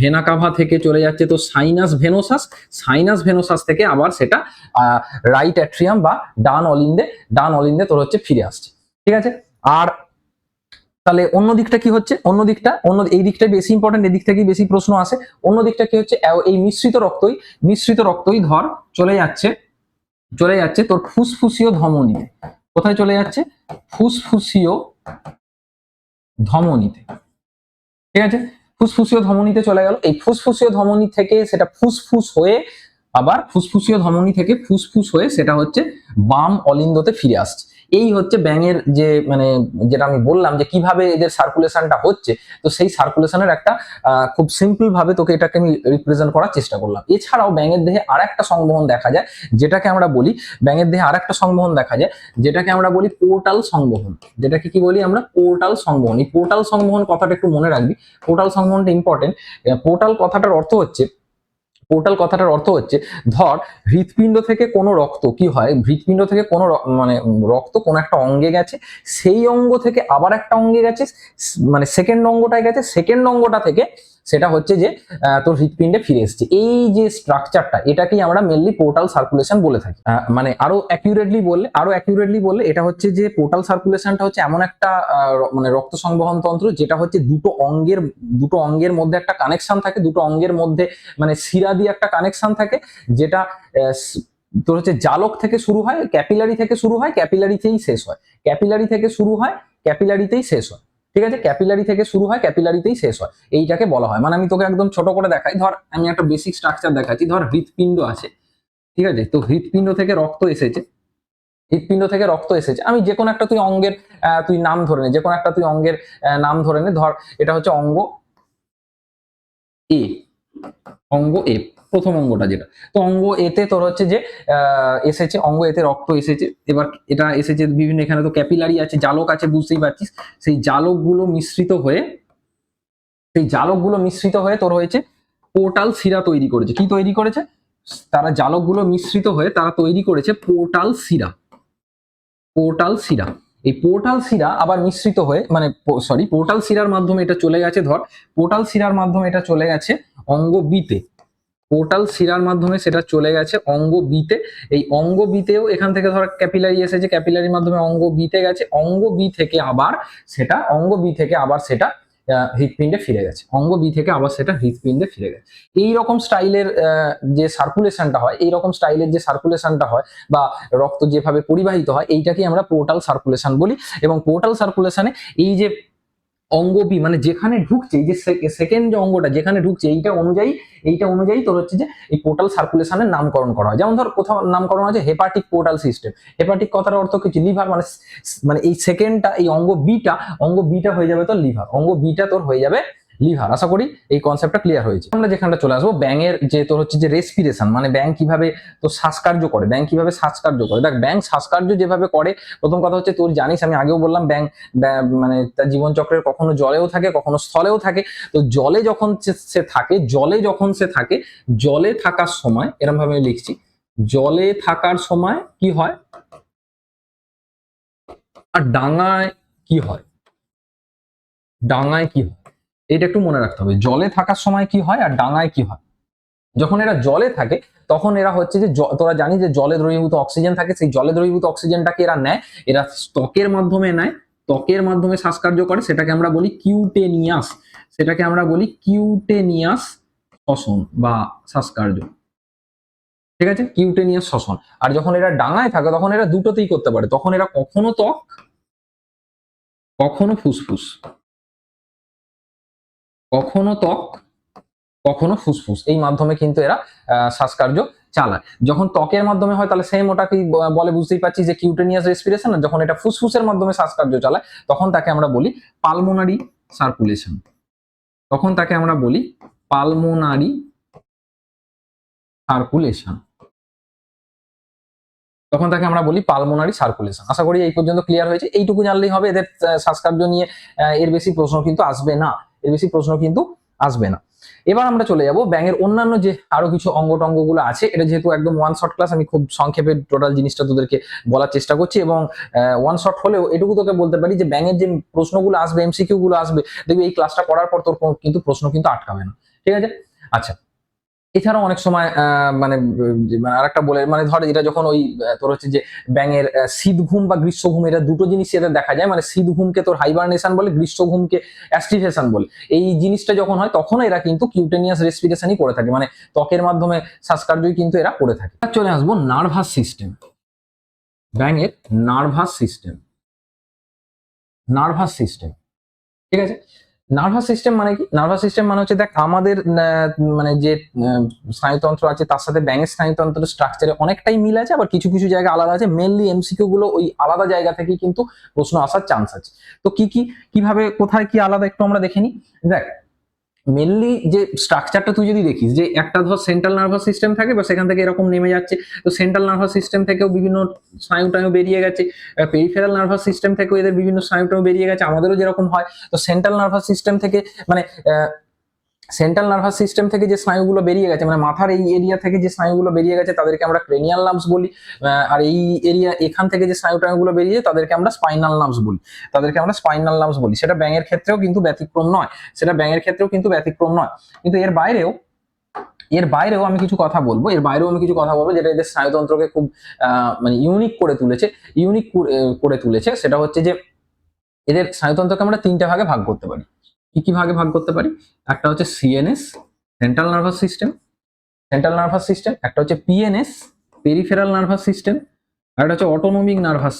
ভেনা কাভা থেকে চলে যাচ্ছে তো সাইনাস ভেনোসাস, সাইনাস ভেনোসাস থেকে আবার সেটা রাইট অ্যাট্রিয়াম বা ডান অলিন্দে তোর হচ্ছে ফিরে আসছে, ঠিক আছে। আর তাহলে অন্য দিকটা কি হচ্ছে, এই দিকটাই বেশি ইম্পর্টেন্ট, এদিক থেকেই বেশি প্রশ্ন আসে। অন্য দিকটা কি হচ্ছে, এই মিশ্রিত রক্তই ধর চলে যাচ্ছে তোর ফুসফুসীয় ধমনীতে। কোথায় চলে যাচ্ছে, ফুসফুসীয় ধমনীতে, ঠিক আছে। ফুসফুসীয় ধমনীতে চলে গেল, এই ফুসফুসীয় ধমনী থেকে সেটা ফুসফুস হয়ে আবার ফুসফুসীয় ধমনী থেকে ফুসফুস হয়ে সেটা হচ্ছে বাম অলিন্দতে ফিরে আসছে। এই হচ্ছে ব্যাঙের যে মানে যেটা আমি বললাম যে কিভাবে এদের সার্কুলেশনটা হচ্ছে, তো সেই সার্কুলেশনের একটা খুব সিম্পল ভাবে তোকে এটাকে আমি রিপ্রেজেন্ট করার চেষ্টা করলাম। এছাড়াও ব্যাঙের দেহে আরেকটা সংবহন দেখা যায় যেটাকে আমরা বলি, ব্যাঙের দেহে আরেকটা সংবহন দেখা যায় যেটাকে আমরা বলি পোর্টাল সংবহন। যেটাকে কি বলি আমরা, পোর্টাল সংবহন। এই পোর্টাল সংবহন কথাটা একটু মনে রাখবি, পোর্টাল সংবহনটা ইম্পর্টেন্ট। পোর্টাল কথাটার অর্থ হচ্ছে ধর হৃৎপিণ্ড থেকে কোনো রক্ত কি হয়, হৃৎপিণ্ড থেকে কোনো মানে রক্ত কোনো একটা অঙ্গে গেছে, সেই অঙ্গ থেকে আবার একটা অঙ্গে গেছে, মানে সেকেন্ড অঙ্গটা থেকে সেটা হচ্ছে যে তোর হৃৎপিণ্ডে ফিরে এসেছে। এই যে স্ট্রাকচারটা এটাকেই আমরা মেনলি পোর্টাল সার্কুলেশন বলে থাকি। মানে আরো অ্যাকিউরেটলি বললে এটা হচ্ছে যে পোর্টাল সার্কুলেশনটা হচ্ছে এমন একটা মানে রক্ত সংবহন তন্ত্র যেটা হচ্ছে দুটো অঙ্গের মধ্যে একটা কানেকশন থাকে, দুটো অঙ্গের মধ্যে মানে শিরা দিয়ে একটা কানেকশন থাকে, যেটা তোর হচ্ছে জালক থেকে শুরু হয়, ক্যাপিলারি থেকে শুরু হয়, ক্যাপিলারিতেই শেষ হয়, ক্যাপিলারিতেই শেষ হয়, ঠিক আছে। ক্যাপিলারি থেকে শুরু হয়, ক্যাপিলারিতেই শেষ হয়, এইটাকে বলা হয়। মানে আমি তোকে একদম ছোট করে দেখাই, ধর আমি একটা বেসিক স্ট্রাকচার দেখাচ্ছি। ধর হৃৎপিণ্ড আছে, ঠিক আছে, তো হৃৎপিণ্ড থেকে রক্ত এসেছে, আমি যে কোনো একটা তুই অঙ্গের তুই নাম ধরে নে, যে কোনো একটা তুই অঙ্গের নাম ধরে নে। ধর এটা হচ্ছে অঙ্গ এ, অঙ্গ এ, প্রথম অঙ্গটা যেটা, তো অঙ্গ এতে তোর হচ্ছে যে এসেছে, অঙ্গ এতে রক্ত এসেছে। এবার এটা এসেছে বিভিন্ন, এখানে তো ক্যাপিলারি আছে, জালক আছে, বুঝতেই পারছিস। সেই জালকগুলো মিশ্রিত হয়ে, তোর হয়েছে পোর্টাল শিরা তৈরি করেছে। কি তৈরি করেছে? তারা জালকগুলো মিশ্রিত হয়ে তারা তৈরি করেছে পোর্টাল শিরা। এই পোর্টাল শিরা আবার মিশ্রিত হয়ে, মানে পোর্টাল শিরার মাধ্যমে এটা চলে গেছে, ধর পোর্টাল শিরার মাধ্যমে এটা চলে গেছে অঙ্গ বিতে। পোর্টাল শিরার মাধ্যমে সেটা চলে গেছে অঙ্গ বিতে। এই অঙ্গ বিতেও এখান থেকে ধর ক্যাপিলারি এসেছে, ক্যাপিলারির মাধ্যমে অঙ্গ বিতে গেছে, অঙ্গ বি থেকে আবার সেটা হৃৎপিণ্ডে ফিরে গেছে, অঙ্গ বি থেকে আবার সেটা হৃৎপিণ্ডে ফিরে গেছে। এইরকম স্টাইলের যে সার্কুলেশনটা হয় বা রক্ত যেভাবে পরিবাহিত হয়, এইটাকে আমরা পোর্টাল সার্কুলেশন বলি। এবং পোর্টাল সার্কুলেশনে এই যে অঙ্গ বি মানে যেখানে ঢুকছে, এই যে সেকেন্ড যে অঙ্গটা যেখানে ঢুকছে, এইটা অনুযায়ী তোর হচ্ছে যে এই পোর্টাল সার্কুলেশনের নামকরণ করা হয়। যেমন ধর কোথাও নামকরণ আছে হেপাটিক পোর্টাল সিস্টেম। হেপাটিক কথার অর্থ কিছু লিভার, মানে এই সেকেন্ডটা, এই অঙ্গ বিটা হয়ে যাবে তোর লিভার, অঙ্গ বিটা তোর হয়ে যাবে লিভার। আশা করি এই কনসেপ্টটা ক্লিয়ার হয়েছে। আমরা যেখানটা চলে আসবো ব্যাঙের যে তোর হচ্ছে যে রেসপিরেশন, মানে ব্যাঙ কিভাবে তোর শ্বাসকার্য করে, দেখ ব্যাঙ শ্বাসকার্য যেভাবে করে, প্রথম কথা হচ্ছে তোর জানিস, আমি আগেও বললাম ব্যাঙ মানে তার জীবনচক্রের কখনো জলেও থাকে, কখনো স্থলেও থাকে। তো জলে যখন সে থাকে, জলে থাকার সময় এরকম ভাবে আমি লিখছি, জলে থাকার সময় কি হয়, আর ডাঙায় কি হয়, এটা একটু মনে রাখতে হবে। জলে থাকার সময় কি হয় আর ডাঙায় কি হয়। যখন এরা জলে থাকে তখন এরা হচ্ছে যে, তোরা জানিস যে জলে দ্রবীভূত অক্সিজেন থাকে, সেই জলে দ্রবীভূত অক্সিজেনটাকে এরা নেয়, এরা ত্বকের মাধ্যমে শ্বাসকার্য করে, সেটাকে আমরা বলি কিউটেনিয়াস শ্বসন বা শ্বাসকার্য। ঠিক আছে, কিউটেনিয়াস শ্বসন। আর যখন এরা ডাঙায় থাকে তখন এরা দুটোতেই করতে পারে, তখন এরা কখনো ত্বক, কখনো ফুসফুস, এই মাধ্যমে কিন্তু এরা শ্বাসকার্য চালায়। যখন ত্বকের মাধ্যমে হয় তাহলে সেম ওটাকেই বলে, বুঝতেই পারছি যে কিউটেনিয়াস রেসপিরেশন। আর যখন এটা ফুসফুসের মাধ্যমে শ্বাসকার্য চালায় তখন তাকে আমরা বলি পালমোনারি সার্কুলেশন। আশা করি এই পর্যন্ত ক্লিয়ার হয়েছে। এইটুকু জানলেই হবে এদের শ্বাসকার্য নিয়ে। এর বেশি প্রশ্ন কিন্তু আসবে না। এবার আমরা চলে যাব ব্যাঙের অন্যান্য যে আরো কিছু অঙ্গগুলো আছে। এটা যেহেতু একদম ওয়ান শট ক্লাস, আমি খুব সংক্ষেপে টোটাল জিনিসটা তোদেরকে বলার চেষ্টা করছি, এবং ওয়ান শট হলেও এটুকু তোকে বলতে পারি যে ব্যাঙের যে প্রশ্নগুলো আসবে, এমসিকিউ গুলো আসবে, দেখবি এই ক্লাসটা করার পর তোর কিন্তু প্রশ্ন কিন্তু আটকাবে না। ঠিক আছে, আচ্ছা। এছাড়াও অনেক সময় আরেকটা বলে, মানে ধর এটা যখন ওই তোর হচ্ছে যে ব্যাঙের শীত ঘুম বা গ্রীষ্ম ঘুম, এটা দুটো জিনিস এদের দেখা যায়। মানে শীত ঘুমকে তোর হাইবারনেশন বলে, গ্রীষ্ম ঘুমকে অ্যাস্টিভেশন বলে। এই জিনিসটা যখন হয় তখন এরা কিন্তু কিউটেনিয়াস রেসপিরেশনই করে থাকে, মানে ত্বকের মাধ্যমে শ্বাসকার্যই কিন্তু এরা করে থাকে। চলে আসবো নার্ভাস সিস্টেম, ব্যাঙের নার্ভাস সিস্টেম। ঠিক আছে, নার্ভাস সিস্টেম মানে কি? নার্ভাস সিস্টেম মানে হচ্ছে, দেখ আমাদের মানে যে স্নায়ুতন্ত্র আছে তার সাথে ব্যাঙের স্নায়ুতন্ত্রের স্ট্রাকচারে অনেকটাই মিল আছে, আবার কিছু কিছু জায়গা আলাদা আছে। মেনলি এমসিকিউ গুলো ওই আলাদা জায়গা থেকেই কিন্তু প্রশ্ন আসার চান্স আছে। তো কিভাবে কোথায় কি আলাদা একটু আমরা দেখে নিই। দেখ মেনলি যে স্ট্রাকচারটা তুই যদি দেখিস, যে একটা ধর সেন্ট্রাল নার্ভাস সিস্টেম থাকে বা সেখান থেকে এরকম নেমে যাচ্ছে, তো সেন্ট্রাল নার্ভাস সিস্টেম থেকেও বিভিন্ন স্নায়ু টায়ু বেরিয়ে গেছে, পেরিফেরাল নার্ভাস সিস্টেম থেকেও এদের বিভিন্ন স্নায়ু টায়ু বেরিয়ে গেছে, আমাদেরও যেরকম হয়। তো সেন্ট্রাল নার্ভাস সিস্টেম থেকে মানে যে স্নায়ুগুলো বেরিয়ে গেছে, মানে মাথার এই এরিয়া থেকে যে স্নায়ুগুলো বেরিয়ে গেছে তাদেরকে আমরা ক্রেনিয়াল নার্ভস বলি। আর এই এখান থেকে যে স্নায়ু টায়ুগুলো বেরিয়ে তাদেরকে আমরা স্পাইনাল নার্ভস বলি। সেটা ব্যাঙের ক্ষেত্রেও কিন্তু ব্যতিক্রম নয়। কিন্তু এর বাইরেও আমি কিছু কথা বলবো, যেটা এদের স্নায়ুতন্ত্রকে খুব মানে ইউনিক করে তুলেছে। সেটা হচ্ছে যে এদের স্নায়ুতন্ত্রকে আমরা তিনটে ভাগে ভাগ করতে পারি। কি ভাগে ভাগ করতে পারি? একটা হচ্ছে সিএনএস, সেন্ট্রাল নার্ভাস সিস্টেম, একটা হচ্ছে পিএনএস, পেরিফেরাল নার্ভাস সিস্টেম, আর একটা হচ্ছে অটোনমিক নার্ভাস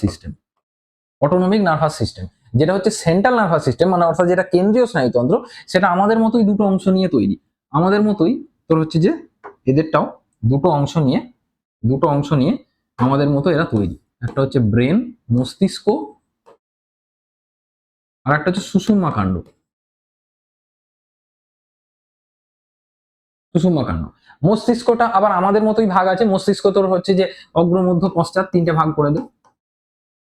সিস্টেম। যেটা হচ্ছে সেন্ট্রাল নার্ভাস সিস্টেম, মানে অর্থাৎ যেটা কেন্দ্রীয় স্নায়ুতন্ত্র, সেটা আমাদের মতোই দুটো অংশ নিয়ে তৈরি। তোর হচ্ছে যে এদেরটাও দুটো অংশ নিয়ে আমাদের মতো এরা তৈরি। একটা হচ্ছে ব্রেন, মস্তিষ্ক, আর একটা হচ্ছে সুষুম্না কাণ্ড। সুষুম্না কাণ্ড। মস্তিষ্কটা আবার আমাদের মতোই ভাগ আছে। মস্তিষ্ক তোর হচ্ছে যে অগ্র মধ্য পশ্চাৎ তিনটে ভাগ করে দেব।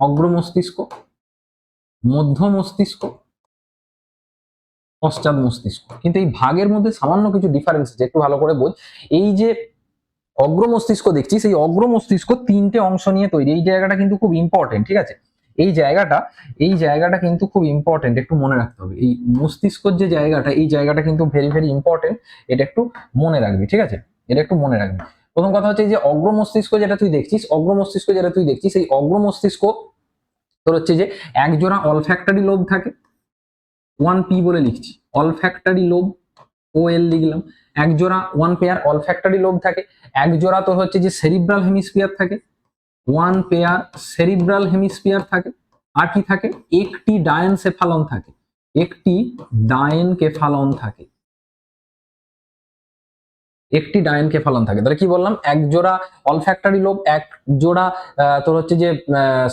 অগ্র মস্তিষ্ক, মধ্য মস্তিষ্ক, পশ্চাৎ মস্তিষ্ক। কিন্তু এই ভাগের মধ্যে সামান্য কিছু ডিফারেন্স আছে, একটু ভালো করে বোঝ। এই যে অগ্র মস্তিষ্ক দেখছিস, এই অগ্র মস্তিষ্ক তিনটে অংশ নিয়ে তৈরি। এই জায়গাটা কিন্তু খুব ইম্পর্টেন্ট, ঠিক আছে? এই জায়গাটা কিন্তু খুব ইম্পর্টেন্ট, একটু মনে রাখতে হবে। এই মস্তিষ্কর যে জায়গাটা, এই জায়গাটা কিন্তু ভেরি ভেরি ইম্পর্টেন্ট। এটা একটু মনে রাখবি, ঠিক আছে? এটা একটু মনে রাখবি। প্রথম কথা হচ্ছে যে অগ্র মস্তিষ্ক যেটা তুই দেখছিস, এই অগ্র মস্তিষ্ক তোর হচ্ছে যে একজোড়া অলফ্যাক্টরি লোব থাকে, 1P বলে লিখছি, অলফ্যাক্টরি লোব, OL লিখলাম। একজোড়া 1 পেয়ার অলফ্যাক্টরি লোব থাকে। একজোড়া তোর হচ্ছে যে সেরিব্রাল হেমিস্ফিয়ার থাকে, 1 পেয়ার সেরিব্রাল হেমিস্ফিয়ার থাকে। আর কি থাকে? একটি ডায়েনসেফালন থাকে, একটি ডায়েনকেফালন থাকে, একটি ডায়েনকেফালন থাকে। তাহলে কি বললাম? এক জোড়া অলফ্যাক্টরি লোব, এক জোড়া তোর হচ্ছে যে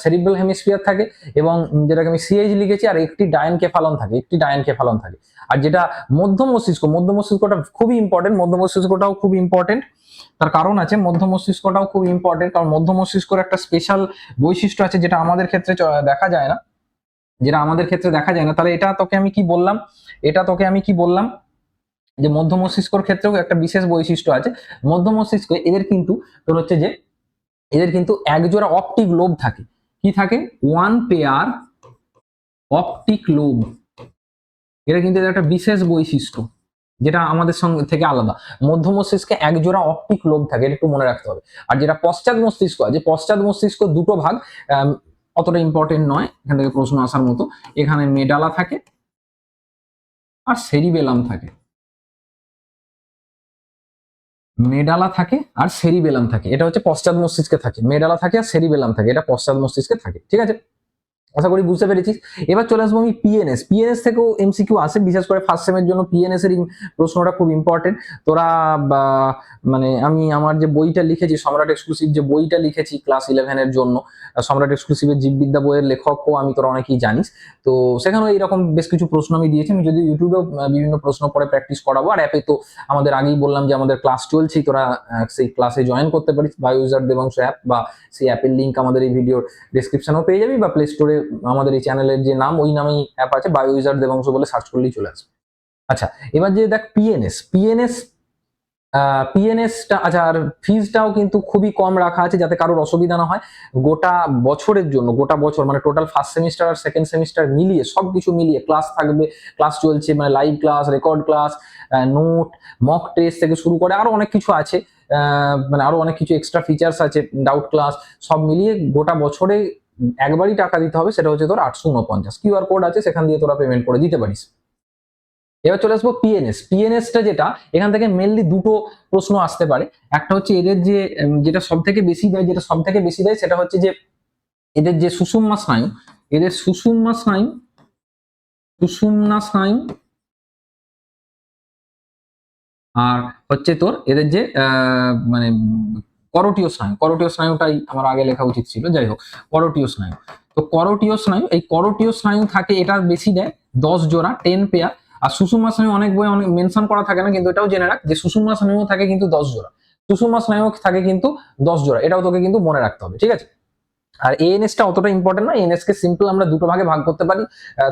সেরিব্রাল হেমিস্ফিয়ার থাকে, এবং যেটাকে আমি সিএইচ লিখেছি, আর একটি ডায়েনকেফালন থাকে, একটি ডায়েনকেফালন থাকে। আর যেটা মধ্য মস্তিষ্কটা খুবই ইম্পর্টেন্ট, মধ্য মস্তিষ্কটাও খুব ইম্পর্টেন্ট। তার কারণ আছে, মধ্য মস্তিষ্কটাও খুব ইম্পর্টেন্ট, কারণ মধ্য মস্তিষ্কের একটা স্পেশাল বৈশিষ্ট্য আছে যেটা আমাদের ক্ষেত্রে দেখা যায় না, তাহলে এটা তোকে আমি কি বললাম, যে মধ্য মস্তিষ্কের ক্ষেত্রেও একটা বিশেষ বৈশিষ্ট্য আছে। মধ্য মস্তিষ্ক এদের কিন্তু তোর হচ্ছে যে একজোড়া অপটিক লোব থাকে। কি থাকে? 1 পেয়ার অপটিক লোব। এটা কিন্তু একটা বিশেষ বৈশিষ্ট্য যেটা আমাদের সঙ্গে থেকে আলাদা। মধ্য মস্তিষ্কে একজোড়া অপটিক লোব থাকে, এটা একটু মনে রাখতে হবে। আর যেটা পশ্চাৎ মস্তিষ্ক আছে, পশ্চাৎ মস্তিষ্ক দুটো ভাগ, অতটা ইম্পর্টেন্ট নয়, এখান থেকে প্রশ্ন আসার মতো। এখানে মেডালা থাকে আর সেরিবেলাম থাকে, মেডালা থাকে আর সেরিবেলাম থাকে। এটা হচ্ছে পশ্চাৎ মস্তিষ্কে থাকে, মেডালা থাকে আর সেরিবেলাম থাকে, এটা পশ্চাৎ মস্তিষ্কে থাকে, ঠিক আছে? আশা করি বুঝতে পেরেছিস। এবার চলে আসবো আমি পিএনএস থেকেও এমসিকিউ আসে, বিশেষ করে ফার্স্ট সেমের জন্য পিএনএস এর প্রশ্নটা খুব ইম্পর্টেন্ট। তোরা মানে আমি আমার যে বইটা লিখেছি, সম্রাট এক্সক্লুসিভ যে বইটা লিখেছি ক্লাস 11 এর জন্য, সম্রাট এক্সক্লুসিভের জীববিদ্যা বইয়ের লেখকও আমি, তোরা অনেকেই জানিস। তো সেখানেও এইরকম বেশ কিছু প্রশ্ন আমি দিয়েছি। আমি যদি ইউটিউবেও বিভিন্ন প্রশ্ন পরে প্র্যাকটিস করাবো, আর অ্যাপে তো আমাদের আগেই বললাম যে আমাদের ক্লাস চলছেই, তোরা সেই ক্লাসে জয়েন করতে পারিস। বায়ো ইউজার দেবাংশ অ্যাপ, বা সেই অ্যাপের লিঙ্ক আমাদের এই ভিডিওর ডেসক্রিপশনেও পেয়ে যাবি, বা প্লে স্টোরে আমাদের এই চ্যানেলের যে নাম, ওই নামেই অ্যাপ আছে, বায়ো ইউজার দেবাংশ বলে সার্চ করলেই চলে আসবে। আচ্ছা, এবার যে দেখ পিএনএসটা, আচ্ছা, আর ফিজটাও কিন্তু খুবই কম রাখা আছে, যাতে কারোর অসুবিধা না হয়। গোটা বছরের জন্য, মানে টোটাল ফার্স্ট সেমিস্টার আর সেকেন্ড সেমিস্টার মিলিয়ে, সবকিছু মিলিয়ে ক্লাস থাকবে, ক্লাস চলছে, মানে live class, record class, note, mock test থেকে শুরু করে আরো অনেক কিছু আছে, মানে আরো অনেক কিছু এক্সট্রা ফিচার্স আছে, ডাউট ক্লাস, সব মিলিয়ে গোটা বছরে একবারই টাকা দিতে হবে, সেটা হচ্ছে তোর 849। কিউআর কোড আছে, সেখান দিয়ে তোরা পেমেন্ট করে দিতে পারিস। এবার চলে আসবো পিএনএসটা, যেটা এখান থেকে মেনলি দুটো প্রশ্ন আসতে পারে। একটা হচ্ছে এদের যেটা সব থেকে বেশি দেয়, সেটা হচ্ছে যে এদের যে সুষুম্না স্নায়ু, আর হচ্ছে তোর এদের যে মানে করোটীয় স্নায়ুটাই আমার আগে লেখা উচিত ছিল, যাই হোক। করোটীয় স্নায়ু, তো এই করোটীয় স্নায়ু থাকে, এটা বেশি দেয় 10 জোড়া, 10 পেয়ার। আর সুষুম্না স্নায়ু অনেক বই অনেক মেনশন করা থাকে না, কিন্তু এটাও জেনে রাখ যে সুষুম্না স্নায়ু থাকে কিন্তু 10 জোড়া, এটাও তোকে কিন্তু মনে রাখতে হবে, ঠিক আছে? আর এএনএসটা অতটা ইম্পর্টেন্ট না, এএনএস কে সিম্পল আমরা দুটো ভাগে ভাগ করতে পারি।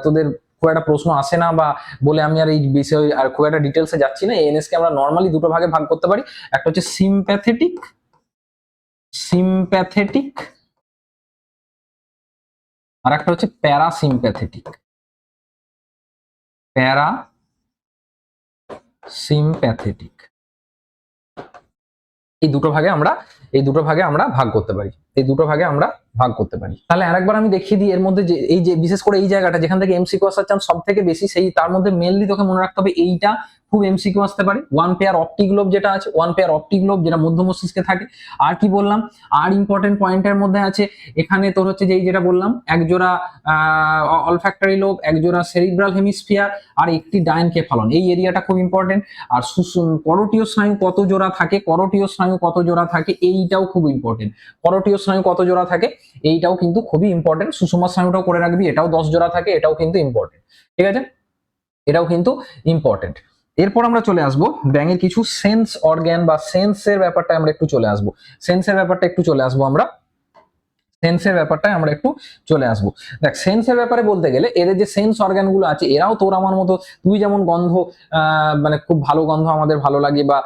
তোদের খুব একটা প্রশ্ন আসে না বা বলে আমি আর এই বিষয়ে আর খুব একটা ডিটেলসে যাচ্ছি না। এএনএস কে আমরা নর্মালি দুটো ভাগে ভাগ করতে পারি। একটা হচ্ছে সিম্প্যাথেটিক, আর একটা হচ্ছে প্যারাসিম্প্যাথেটিক। এই দুটো ভাগে আমরা ভাগ করতে পারি। তাহলে আরেকবার আমি দেখিয়ে দিই, এর মধ্যে যে এই যে বিশেষ করে এই জায়গাটা যেখান থেকে এমসিকিউ আসার চান্স সব থেকে বেশি, সেই তার মধ্যে মেনলি তোকে মনে রাখতে হবে এইটা খুব এমসিকিউ আসতে পারে। 1 পেয়ার অপটিক লোব যেটা আছে, যেটা মধ্য মস্তিষ্কে থাকে। আর কি বললাম, আর ইম্পর্টেন্ট পয়েন্টের মধ্যে আছে এখানে তোর হচ্ছে যে যেটা বললাম, একজোড়া অলফ্যাক্টরি লোব, একজোড়া সেরিব্রাল হেমিস্ফিয়ার, আর একটি ডায়েনকেফালন। এই এরিয়াটা খুব ইম্পর্টেন্ট। আর করোটীয় স্নায়ু কত জোড়া থাকে, এইটাও খুব ইম্পর্টেন্ট। করোটীয় স্নায়ু কত জোড়া থাকে, এইটাও কিন্তু খুবই ইম্পর্টেন্ট। সুষুম্না স্নায়ুটাও করে রাখবি, এটাও 10 জোড়া থাকে, এটাও কিন্তু ইম্পর্টেন্ট, ঠিক আছে? এটাও কিন্তু ইম্পর্টেন্ট। এরপর আমরা চলে আসবো ব্যাঙের কিছু সেন্স অর্গ্যান বা সেন্সের ব্যাপারটা আমরা একটু চলে আসবো। সেন্সের ব্যাপারটা একটু চলে আসবো আমরা সেন্সের ব্যাপারটায় আমরা একটু চলে আসবো। দেখ, সেন্সের ব্যাপারে বলতে গেলে এদের যে সেন্স অর্গান গুলো আছে, এরাও তোর আমার মতো, তুই যেমন গন্ধ মানে খুব ভালো গন্ধ আমাদের ভালো লাগে বা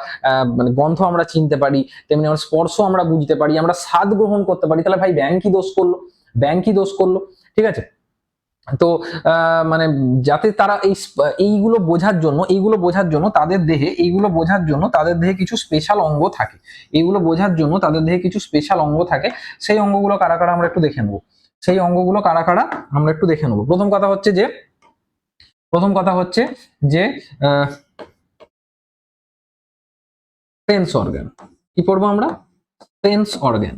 মানে গন্ধ আমরা চিনতে পারি, তেমনি আমরা স্পর্শ আমরা বুঝতে পারি, আমরা স্বাদ গ্রহণ করতে পারি। তাহলে ভাই ব্যাঙ কি দোষ করলো? ব্যাঙ কি দোষ করলো? ঠিক আছে। তো মানে যাতে তারা এইগুলো বোঝার জন্য তাদের দেহে কিছু স্পেশাল অঙ্গ থাকে। এইগুলো বোঝার জন্য তাদের দেহে কিছু স্পেশাল অঙ্গ থাকে। সেই অঙ্গগুলো কারা কারা আমরা একটু দেখে নেবো। সেই অঙ্গগুলো কারা কারা আমরা একটু দেখে নেবো। প্রথম কথা হচ্ছে যে সেন্স অর্গান। কি পড়বো আমরা? Sense organ.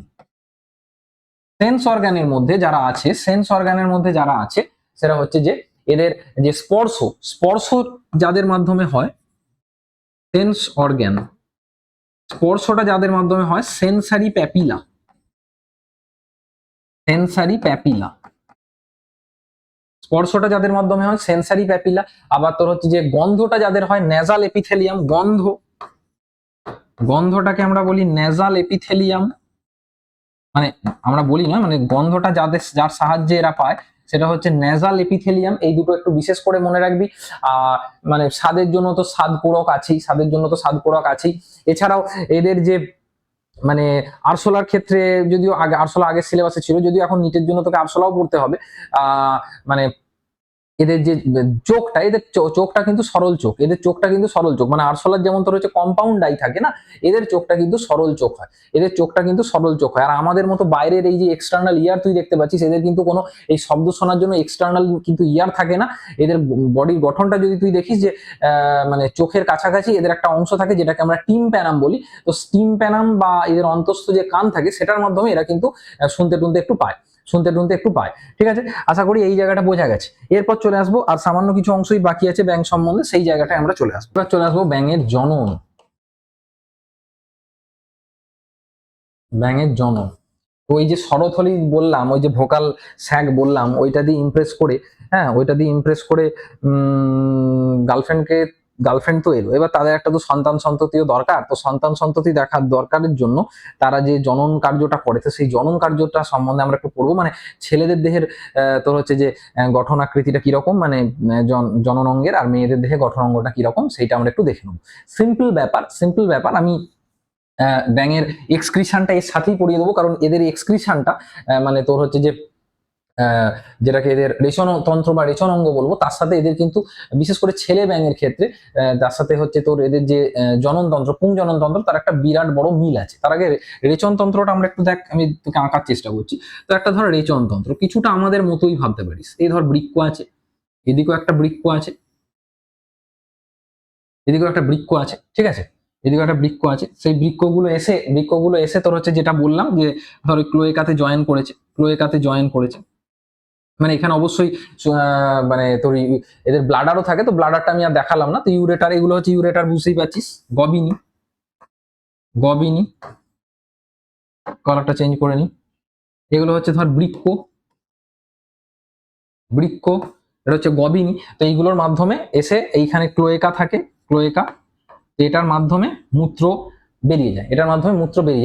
সেন্স অর্গানের মধ্যে যারা আছে সেটা হচ্ছে যে এদের যে স্পর্শ যাদের মাধ্যমে হয়, সেন্স অর্গান, স্পর্শটা যাদের মাধ্যমে হয় সেন্সারি প্যাপিলা। সেন্সারি প্যাপিলা, স্পর্শটা যাদের মাধ্যমে হয় সেন্সারি প্যাপিলা। আবার তোর হচ্ছে যে গন্ধটা যাদের হয় নেজাল এপিথেলিয়াম। গন্ধটাকে আমরা বলি নেজাল এপিথেলিয়াম। মানে আমরা বলি না, মানে গন্ধটা যার সাহায্যে এরা পায় সেটা হচ্ছে নেজাল এপিথেলিয়াম। এই দুটো একটু বিশেষ করে মনে রাখবি। মানে স্বাদের জন্য তো স্বাদ কোরক আছেই। এছাড়াও এদের যে মানে আরশোলার ক্ষেত্রে, যদিও আরশোলা আগের সিলেবাসে ছিল, যদিও এখন নিটের জন্য তোকে আরশোলাও পড়তে হবে। মানে এদের যে চোখটা কিন্তু সরল চোখ। মানে আরশোলার যেমন তোর হচ্ছে কম্পাউন্ড আই থাকে না, এদের চোখটা কিন্তু সরল চোখ হয়। আর আমাদের মতো বাইরের এই যে এক্সটার্নাল ইয়ার তুই দেখতে পাচ্ছিস, এদের কিন্তু কোনো এই শব্দ শোনার জন্য এক্সটার্নাল কিন্তু ইয়ার থাকে না। এদের বডির গঠনটা যদি তুই দেখিস যে মানে চোখের কাছাকাছি এদের একটা অংশ থাকে যেটাকে আমরা টিম্প্যানাম বলি। তো টিম্প্যানাম বা এদের অন্তঃস্থ যে কান থাকে সেটার মাধ্যমে এরা কিন্তু শুনতে টুনতে একটু পায়। ঠিক আছে, আশা করি এই জায়গাটা বোঝা গেছে। এরপর চলে আসবো, আর সামান্য কিছু অংশই বাকি আছে ব্যাঙ সম্বন্ধে, সেই জায়গাটায় আমরা চলে আসবো। এবার চলে আসবো ব্যাঙের জনন। তো ওই যে স্বরথলি বললাম, ওই যে ভোকাল স্যাগ বললাম, ওইটা দিয়ে ইমপ্রেস করে গার্লফ্রেন্ড তো এলো। এবার তাদের একটা তো সন্তান সন্ততিও দরকার। তো সন্তান সন্ততি দেখার দরকারের জন্য তারা যে জনন কার্যটা করে, তো সেই জনন কার্যটা সম্বন্ধে আমরা একটু পড়বো। মানে ছেলেদের দেহের তোর হচ্ছে যে গঠন আকৃতিটা কিরকম, মানে জনন অঙ্গের, আর মেয়েদের দেহে গঠন অঙ্গটা কিরকম, সেইটা আমরা একটু দেখে নেবো। সিম্পল ব্যাপার। আমি ব্যাঙের এক্সক্রিশনটা এর সাথেই পড়িয়ে দেবো, কারণ এদের এক্সক্রিশনটা মানে তোর হচ্ছে যে যেটাকে এদের রেচনতন্ত্র বা রেচন অঙ্গ বলবো, তার সাথে এদের কিন্তু বিশেষ করে ছেলে ব্যাঙের ক্ষেত্রে তার সাথে হচ্ছে তোর এদের যে জননতন্ত্র, পুংজননতন্ত্র, তার একটা বিরাট বড় মিল আছে। তার আগে রেচনতন্ত্রটা আমরা একটু দেখ, আমি তোকে আঁকার চেষ্টা করছি। তো একটা ধর রেচনতন্ত্র কিছুটা আমাদের মতোই ভাবতে পারিস। এই ধর বৃক্ক আছে, এদিকেও একটা বৃক্ক আছে, ঠিক আছে, এদিকে একটা বৃক্ক আছে। সেই বৃক্ষগুলো এসে তোর হচ্ছে যেটা বললাম যে ধর ক্লোয়েকাতে জয়েন করেছে। মানে এখানে অবশ্যই মানে তোর এদের ব্লাডারও থাকে। তো ব্লাডারটা আমি আর দেখালাম না। তো ইউরেটার, এগুলো হচ্ছে ইউরেটার, বুঝতেই পারছিস। গবিনি কালারটা চেঞ্জ করে নি। এগুলো হচ্ছে ধর বৃক্ক, এটা হচ্ছে গবিনি। তো এইগুলোর মাধ্যমে এসে এইখানে ক্লোয়েকা থাকে, ক্লোয়েকা, এটার মাধ্যমে মূত্র বেরিয়ে যায়।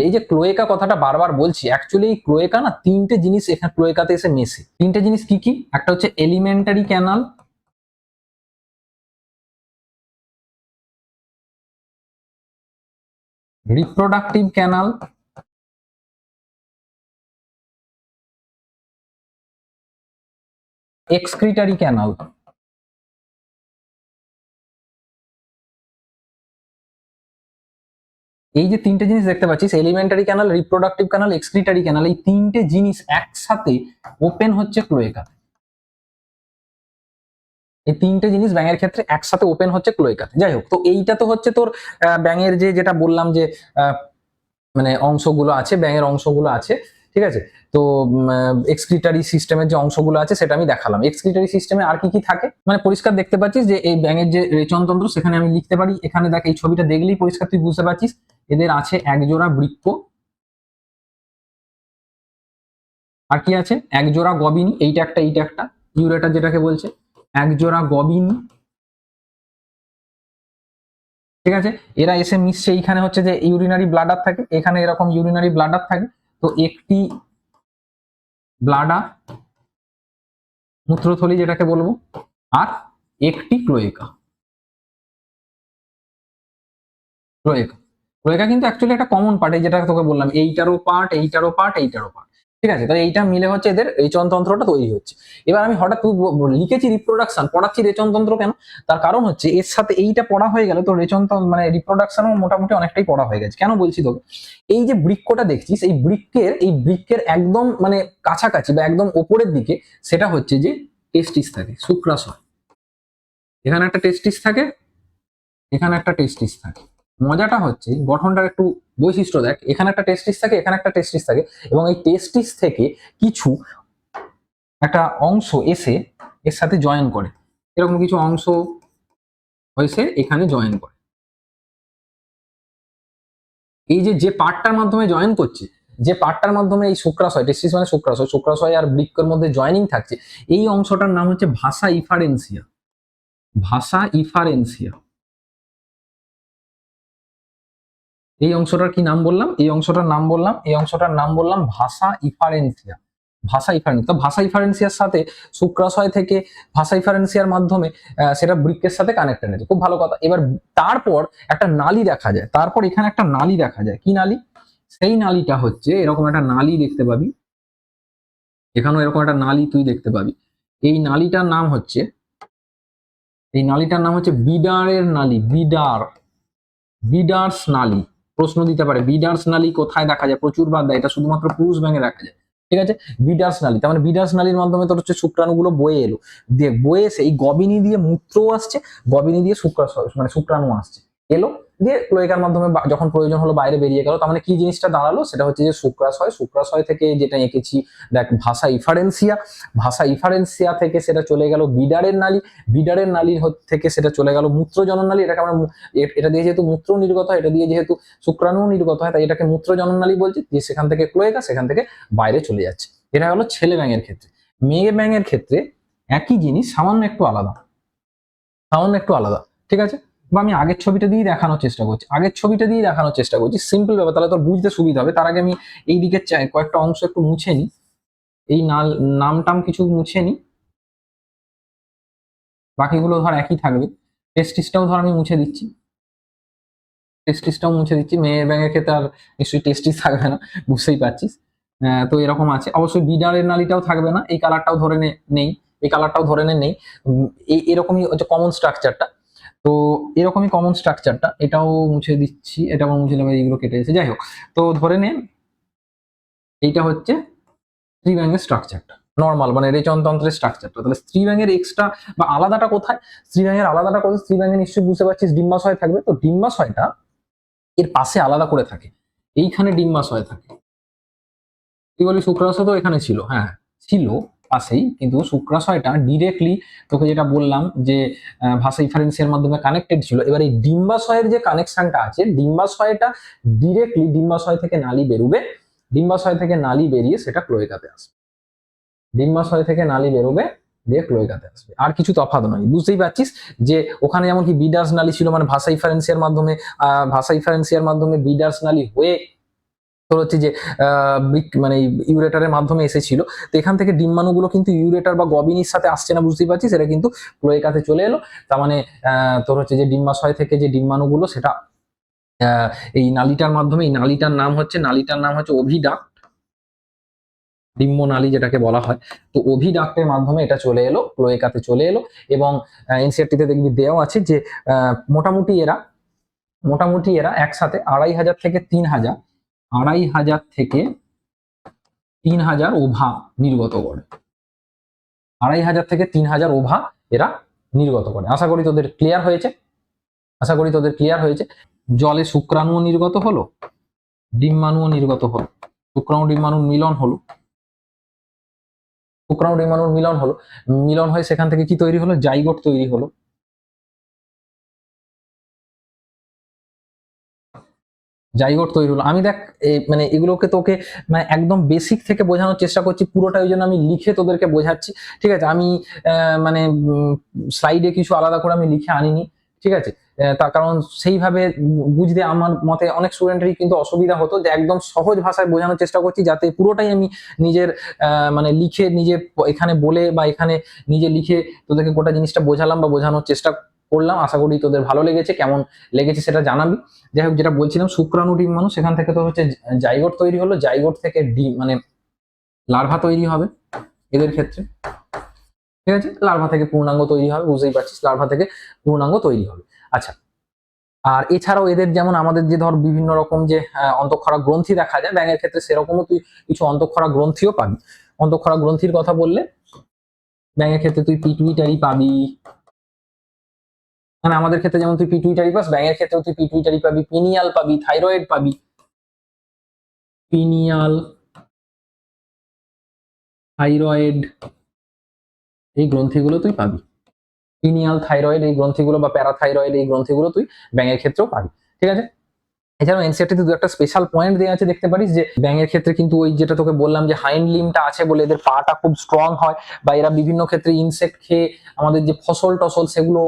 এই যে ক্লোয়েকা কথাটা বারবার বলছি, অ্যাকচুয়ালি এই ক্লোয়েকা না তিনটে জিনিস এখানে ক্লোয়েকাতে এসে মেশে। তিনটে জিনিস কি কি? একটা হচ্ছে elementary canal, reproductive canal, excretory canal. এই যে তিনটে জিনিস দেখতে পাচ্ছিস, elementary canal, reproductive canal, excretory canal, এই তিনটে জিনিস একসাথে ওপেন হচ্ছে ক্লোয়েকা। এই তিনটে জিনিস ব্যাঙের ক্ষেত্রে একসাথে ওপেন হচ্ছে ক্লোয়েকাতে। যাই হোক, তো এইটা তো হচ্ছে তোর ব্যাঙের যেটা বললাম যে মানে ব্যাঙের অংশগুলো আছে। ঠিক আছে, তো এক্সক্রিটারি সিস্টেমের যে অংশগুলো আছে সেটা আমি দেখালাম। এক্সক্রিটারি সিস্টেমে আর কি কি থাকে, মানে পরিষ্কার দেখতে পাচ্ছিস যে এই ব্যাঙের যে রেচনতন্ত্র, সেখানে আমি লিখতে পারি। এখানে দেখ, এই ছবিটা দেখলেই পরিষ্কার তুই বুঝতে পারছিস এদের আছে একজোড়া বৃক্ক, আর কি আছে একজোড়া গবিনি, এইটা একটা ইউরেটার যেটাকে বলছে একজোড়া গবিনি, ঠিক আছে, এরা এসে মিশছে, এইখানে হচ্ছে যে ইউরিনারি ব্লাডার থাকে, এখানে এরকম ইউরিনারি ব্লাডার থাকে। তো একটি ব্লাডার, মূত্রথলি যেটাকে বলবো, আর একটি ক্লোয়েকা। ক্লোয়েকা ক্লোয়েকা কিন্তু অ্যাকচুয়ালি একটা কমন পার্ট, এই যেটা তোকে বললাম, এইটারও পার্ট, এইটারও পার্ট, এইটারও পার্ট। ঠিক আছে, তাই এইটা মিলে হচ্ছে এদের রেচনতন্ত্রটা তৈরি হচ্ছে। এবার আমি হঠাৎ লিখেছি রিপ্রোডাকশন, পড়াচ্ছি রেচনতন্ত্র কেন, তার কারণ হচ্ছে এর সাথে এইটা পড়া হয়ে গেল তো রেচনতন্ত্র মানে রিপ্রোডাকশনও মোটামুটি অনেকটাই পড়া হয়ে গেছে। কেন বলছি তোকে, এই যে বৃক্ষটা দেখছিস, এই বৃক্ষের একদম মানে কাছাকাছি বা একদম ওপরের দিকে সেটা হচ্ছে যে টেস্টিস থাকে, শুক্রাশয়। এখানে একটা টেস্টিস থাকে, এখানে একটা টেস্টিস থাকে। মজাটা হচ্ছে গঠনটার একটু বৈশিষ্ট্য দেখ, এখানে একটা টেস্টিস থাকে, এখানে একটা টেস্টিস থাকে, এবং এই টেস্টিস থেকে কিছু একটা অংশ এসে এর সাথে জয়েন করে, এরকম কিছু অংশ হয়েছে এখানে জয়েন করে। এই যে পার্টটার মাধ্যমে জয়েন করছে, যে পার্টটার মাধ্যমে এই শুক্রাশয়, টেস্টিস মানে শুক্রাশয়, শুক্রাশয় আর বৃক্কের মধ্যে জয়েনিং থাকছে, এই অংশটার নাম হচ্ছে ভাসা ইফারেন্সিয়া। ভাসা ইফারেন্সিয়া। এই অংশটার কি নাম বললাম, এই অংশটার নাম বললাম ভাসা ইফারেন্সিয়া। ভাসা ইফারেন্সিয়া, ভাসা ইফারেন্সিয়ার সাথে শুক্রাশয় থেকে ভাসা ইফারেন্সিয়ার মাধ্যমে সেটা বৃক্কের সাথে কানেক্টেড আছে, খুব ভালো কথা। এবার তারপর একটা নালী দেখা যায়, তারপর এখানে একটা নালী দেখা যায়, কি নালী, সেই নালীটা হচ্ছে এরকম একটা নালী দেখতে পাবি, এখানেও এরকম একটা নালী তুই দেখতে পাবি। এই নালীটার নাম হচ্ছে, বিডারের নালী, বিডার্স নালী। প্রশ্ন দিতে পারে বিডার্স নালী কোথায় দেখা যায়, প্রচুর বার দেয়, এটা শুধুমাত্র পুরুষ ব্যাঙে দেখা যায়। ঠিক আছে, বিডার্স নালী, তার মানে বিডার্স নালীর মাধ্যমে তোর হচ্ছে শুক্রাণুগুলো বয়ে এলো, দিয়ে বয়ে এসে এই গবিনী দিয়ে মূত্রও আসছে, গবিনী দিয়ে শুক্রাশয় মানে শুক্রাণু আসছে, এলো, দিয়ে ক্লোয়েকার মাধ্যমে যখন প্রয়োজন হলো বাইরে বেরিয়ে গেল। তার মানে কি জিনিসটা দাঁড়ালো, সেটা হচ্ছে যে শুক্রাশয়, শুক্রাশয় থেকে যেটা এঁকেছি দেখ ভাসা ইফারেন্সিয়া, ভাসা ইফারেন্সিয়া থেকে সেটা চলে গেল বিডারের নালী, বিডারের নালীর থেকে সেটা চলে গেল মূত্রজনন নালী। এটাকে আমরা এটা দিয়ে যেহেতু মূত্র নির্গত হয়, এটা দিয়ে যেহেতু শুক্রাণু নির্গত হয়, তাই এটাকে মূত্রজনন নালী বলছি। দিয়ে সেখান থেকে ক্লোয়েকা, সেখান থেকে বাইরে চলে যাচ্ছে। এটা হলো ছেলে ব্যাঙের ক্ষেত্রে। মেয়ে ব্যাঙের ক্ষেত্রে একই জিনিস, সামান্য একটু আলাদা, ঠিক আছে। বা আমি আগের ছবিটা দিয়ে দেখানোর চেষ্টা করছি, সিম্পল ব্যাপার, তাহলে তোর বুঝতে সুবিধা হবে। তার আগে আমি এই দিকে কয়েকটা অংশ একটু মুছে নিই, এই নামটাম কিছু মুছে নিই, বাকিগুলো ধর একই থাকবে। টেস্টিসটাও ধর আমি মুছে দিচ্ছি, মেয়ে ব্যাঙের ক্ষেত্রে আর নিশ্চয়ই টেস্টিস থাকবে না, বুঝতেই পারছিস। তো এরকম আছে, অবশ্যই বিডারের নালীটাও থাকবে না, এই কালারটাও ধরে নেই, নেই। এরকমই হচ্ছে কমন স্ট্রাকচারটা। তো এরকমই কমন স্ট্রাকচারটা, এটাও মুছে দিচ্ছি, এটাও মুছে নেবে, এইগুলো কেটে গেছে, যাই হোক। তো ধরে নে এইটা হচ্ছে স্ত্রী ব্যাঙের স্ট্রাকচারটা, নর্মাল মানে রেচনতন্ত্রের স্ট্রাকচারটা। তাহলে স্ত্রী ব্যাঙের এক্সট্রা বা আলাদাটা কোথায়, স্ত্রী ব্যাঙে নিশ্চয়ই বুঝতে পারছিস ডিম্বাশয় থাকবে। তো ডিম্বাশয়টা এর পাশে আলাদা করে থাকে, এইখানে ডিম্বাশয় থাকে। তুই বলি শুক্রাশয় তো এখানে ছিল, হ্যাঁ ছিল পাশেই, কিন্তু শুক্রাশয়টা ডিরেক্টলি তোকে যেটা বললাম যে ভাষা ইফারেন্সিয়ার মাধ্যমে কানেক্টেড ছিল। এবার এই ডিম্বাশয়ের যে কানেকশনটা আছে, ডিম্বাশয়টা ডিরেক্টলি ডিম্বাশয় থেকে নালী বেরোবে, ডিম্বাশয় থেকে নালী বেরিয়ে সেটা ক্লোয়েকাতে আসবে, ডিম্বাশয় থেকে নালী বেরোবে, দিয়ে ক্লোয়েকাতে আসবে। আর কিছু তফাৎ নয়, বুঝতেই পারছিস যে ওখানে যেমন কি বিডার্স নালী ছিল, মানে ভাষা ইফারেন্সিয়ার মাধ্যমে বিডার্স নালী হয়ে তোর হচ্ছে যে মানে ইউরেটারের মাধ্যমে এসেছিল। তো এখান থেকে ডিম্বাণুগুলো কিন্তু ইউরেটার বা গবিনির সাথে আসছে না, বুঝতেই পারছিস, এটা কিন্তু ক্লোয়েকাতে চলে এলো। তার মানে তোর হচ্ছে যে ডিম্বাশয় থেকে যে ডিম্বাণুগুলো সেটা এই নালীটার মাধ্যমে, এই নালীটার নাম হচ্ছে ওভিডাক্ট, ডিম্ব নালী যেটাকে বলা হয়। তো ওভিডাক্টের মাধ্যমে এটা চলে এলো, ক্লোয়েকাতে চলে এলো। এবং এনসিআরটিতে দেখবি দেওয়া আছে যে মোটামুটি এরা একসাথে 2500 থেকে 3000 ওভা নির্গত করে, 2500 থেকে 3000 ওভা এরা নির্গত করে। আশা করি তোদের ক্লিয়ার হয়েছে। জলে শুক্রাণুও নির্গত হলো, ডিম্বাণুও নির্গত হলো, শুক্রাণু ডিম্বাণুর মিলন হলো, মিলন হয়ে সেখান থেকে কি তৈরি হলো, জাইগোট তৈরি হলো। আমি দেখ মানে এগুলোকে তোকে মানে একদম বেসিক থেকে বোঝানোর চেষ্টা করছি, পুরোটা ওই জন্য আমি লিখে তোদেরকে বোঝাচ্ছি। ঠিক আছে, আমি মানে স্লাইডে কিছু আলাদা করে আমি লিখে আনিনি, ঠিক আছে। তার কারণ সেইভাবে বুঝতে আমার মতে অনেক স্টুডেন্টেরই কিন্তু অসুবিধা হতো, যে একদম সহজ ভাষায় বোঝানোর চেষ্টা করছি যাতে পুরোটাই আমি নিজের মানে লিখে নিজে এখানে বলে বা এখানে নিজে লিখে তোদেরকে গোটা জিনিসটা বোঝালাম বা বোঝানোর চেষ্টা করলাম। আশা করি তোদের ভালো লেগেছে, কেমন লেগেছে সেটা জানাবি। যাই হোক, যেটা বলছিলাম শুক্রাণু ডিম মানুষ, সেখান থেকে তো হচ্ছে জাইগোট তৈরি হলো, জাইগোট থেকে ডিম মানে লার্ভা তৈরি হবে এদের ক্ষেত্রে, ঠিক আছে। লার্ভা থেকে পূর্ণাঙ্গ তৈরি হবে, বুঝতেই পারছিস, লার্ভা থেকে পূর্ণাঙ্গ তৈরি হবে। আচ্ছা, আর এছাড়াও এদের যেমন আমাদের যে ধর বিভিন্ন রকম যে অন্তঃক্ষরা গ্রন্থি দেখা যায় ব্যাঙের ক্ষেত্রে, সেরকমও তুই কিছু অন্তঃক্ষরা গ্রন্থিও পাবি। অন্তঃক্ষরা গ্রন্থির কথা বললে ব্যাঙের ক্ষেত্রে তুই পিটুইটারি পাবি, মানে আমাদের ক্ষেত্রে যেমন তুই পিটুইটারি পাস, ব্যাঙের ক্ষেত্রেও তুই পিটুইটারি পাবি, পিনিয়াল পাবি, থাইরয়েড পাবি, পিনিয়াল, থাইরয়েড, এই গ্রন্থিগুলো তুই পাবি। পিনিয়াল, থাইরয়েড এই গ্রন্থিগুলো বা প্যারাথাইরয়েড এই গ্রন্থিগুলো তুই ব্যাঙের ক্ষেত্রেও পাবি, ঠিক আছে। এছাড়াও এনসিইআরটি দু একটা স্পেশাল পয়েন্ট দেওয়া আছে, দেখতে পারিস, যে ব্যাঙের ক্ষেত্রে কিন্তু ওই যেটা তোকে বললাম যে হাইন্ড লিমটা আছে বলে এদের পাটা খুব স্ট্রং হয়, বা এরা বিভিন্ন ক্ষেত্রে ইনসেক্ট খেয়ে আমাদের যে ফসল টসল সেগুলো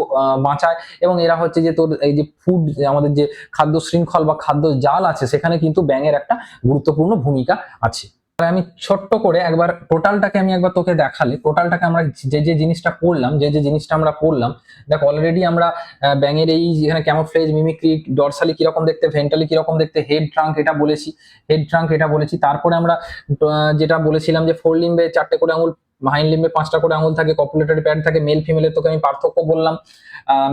বাঁচায়, এবং এরা হচ্ছে যে তোর এই যে ফুড, আমাদের যে খাদ্য শৃঙ্খল বা খাদ্য জাল আছে, সেখানে কিন্তু ব্যাঙের একটা গুরুত্বপূর্ণ ভূমিকা আছে। আমি ছোট্ট করে একবার টোটালটাকে আমি একবার তোকে দেখালে, টোটালটাকে আমরা যে যে জিনিসটা করলাম, যে যে জিনিসটা আমরা পড়লাম, দেখ অলরেডি আমরা ব্যাঙের এই যেখানে ক্যামোফ্লেজ, মিমিক্রি, ডরসালি কিরকম দেখতে, ভেন্টালি কিরকম দেখতে, হেড ট্রাঙ্ক এটা বলেছি, হেড ট্রাঙ্ক এটা বলেছি। তারপরে আমরা যেটা বলেছিলাম যে ফোর লিম্বে 4টে করে আঙুল, হাইন্ড লিম্বে 5টা করে আঙুল থাকে, কপুলেটরি প্যাড থাকে, মেল ফিমেলের তোকে আমি পার্থক্য বললাম,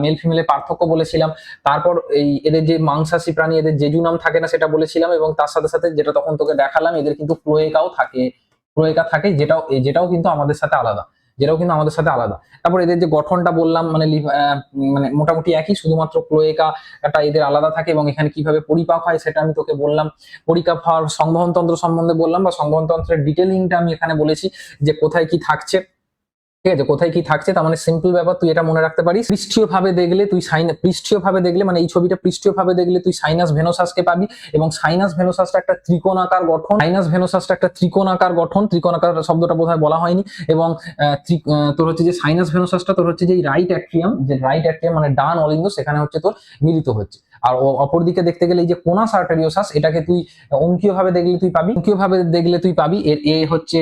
মেল ফিমেলের পার্থক্য বলেছিলাম। তারপর এই এদের যে মাংসাশী প্রাণী, এদের জেজুনাম থাকে না সেটা বলেছিলাম, এবং তার সাথে সাথে যেটা তখন তোকে দেখালাম, এদের কিন্তু ক্লোয়েকাও থাকে, ক্লোয়েকা থাকে, যেটাও কিন্তু আমাদের সাথে আলাদা, যেটাও কিন্তু আমাদের সাথে আলাদা। তারপর এদের যে গঠনটা বললাম, মানে মানে মোটামুটি একই, শুধুমাত্র ক্লোয়েকাটা এদের আলাদা থাকে, এবং এখানে কিভাবে পরিপাক হয় সেটা আমি তোকে বললাম। পরিপাক হওয়ার সংবহনতন্ত্র সম্বন্ধে বললাম, বা সংবহনতন্ত্রের ডিটেলিংটা আমি এখানে বলেছি, যে কোথায় কি থাকছে, ঠিক আছে, কোথায় কি থাকছে। তার মানে সিম্পল ব্যাপার, তুই এটা মনে রাখতে পারিস। পৃষ্ঠীয় ভাবে দেখলে তুই পৃষ্ঠীয় ভাবে দেখলে, মানে এই ছবিটা পৃষ্ঠীয় ভাবে দেখলে তুই সাইনাস ভেনোসাসকে পাবি, এবং সাইনাস ভেনোসাসটা একটা ত্রিকোণাকার গঠন, সাইনাস ভেনোসাসটা একটা ত্রিকোণাকার গঠন, ত্রিকোণাকার শব্দটা বোধহয় বলা হয়নি। এবং তোর হচ্ছে যে সাইনাস ভেনোসাসটা তোর হচ্ছে যে রাইট অ্যাট্রিয়াম, যে রাইট অ্যাট্রিয়াম মানে ডান অলিন্দ, সেখানে হচ্ছে তোর মিলিত হচ্ছে। আর অপরদিকে দেখতে গেলে এই যে কোনাস আর্টেরিওসাস, এটাকে তুই অঙ্কীয় ভাবে দেখলে তুই পাবি, অঙ্কীয় ভাবে দেখলে তুই পাবি, এ হচ্ছে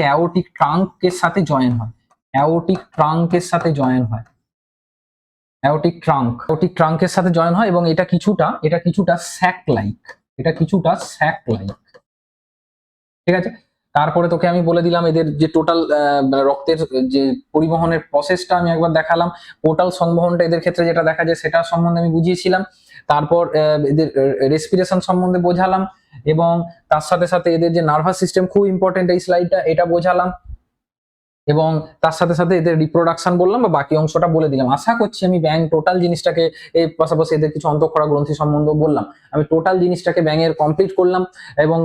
অ্যাওর্টিক ট্রাঙ্কের সাথে জয়েন হয়, অ্যাওর্টিক ট্রাঙ্কের সাথে জয়েন হয়, অ্যাওর্টিক ট্রাঙ্কের সাথে জয়েন হয়, এবং এটা কিছুটা স্যাক লাইক, এটা কিছুটা স্যাক লাইক, ঠিক আছে। তারপরে তোকে আমি বলে দিলাম এদের যে টোটাল রক্তের যে পরিবহনের প্রসেসটা আমি একবার দেখালাম, পোর্টাল সংবহনটা এদের ক্ষেত্রে যেটা দেখা যায় সেটা সম্বন্ধে আমি বুঝিয়েছিলাম। তারপর এদের রেসপিরেশন সম্বন্ধে বোঝালাম, এবং তার সাথে সাথে এদের যে নার্ভাস সিস্টেম খুব ইম্পর্টেন্ট এই স্লাইডটা, এটা বোঝালাম, এবং তার সাথে সাথে এদের রিপ্রোডাকশন বললাম, বা বাকি অংশটা বলে দিলাম। আশা করছি আমি ব্যাঙ টোটাল জিনিসটাকে, এর পাশাপাশি এদের কিছু অন্তঃক্ষরা গ্রন্থি সম্বন্ধে বললাম, আমি টোটাল জিনিসটাকে ব্যাঙের কমপ্লিট করলাম, এবং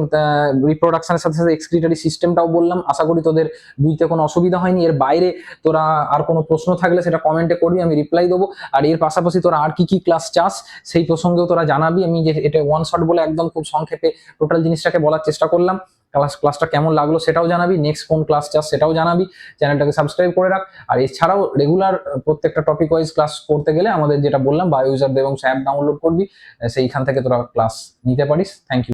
রিপ্রোডাকশনের সাথে সাথে এক্সক্রিটরি সিস্টেমটাও বললাম। আশা করি তোদের বুঝতে কোনো অসুবিধা হয়নি। এর বাইরে তোরা আর কোনো প্রশ্ন থাকলে সেটা কমেন্টে করবি, আমি রিপ্লাই দেবো। আর এর পাশাপাশি তোরা আর কি কি ক্লাস চাস সেই প্রসঙ্গেও তোরা জানাবি। আমি যে এটা ওয়ান শট বলে একদম খুব সংক্ষেপে টোটাল জিনিসটাকে বলার চেষ্টা করলাম। ক্লাসটা কেমন লাগলো সেটাও জানাবি, নেক্সট কোন ক্লাস চাস সেটাও জানাবি। চ্যানেলটাকে সাবস্ক্রাইব করে রাখ। আর এছাড়াও রেগুলার প্রত্যেকটা টপিক ওয়াইজ ক্লাস করতে গেলে আমাদের যেটা বললাম বায়ো ইউজার এবং অ্যাপ ডাউনলোড করবি, সেইখান থেকে তোরা ক্লাস নিতে পারিস। Thank you.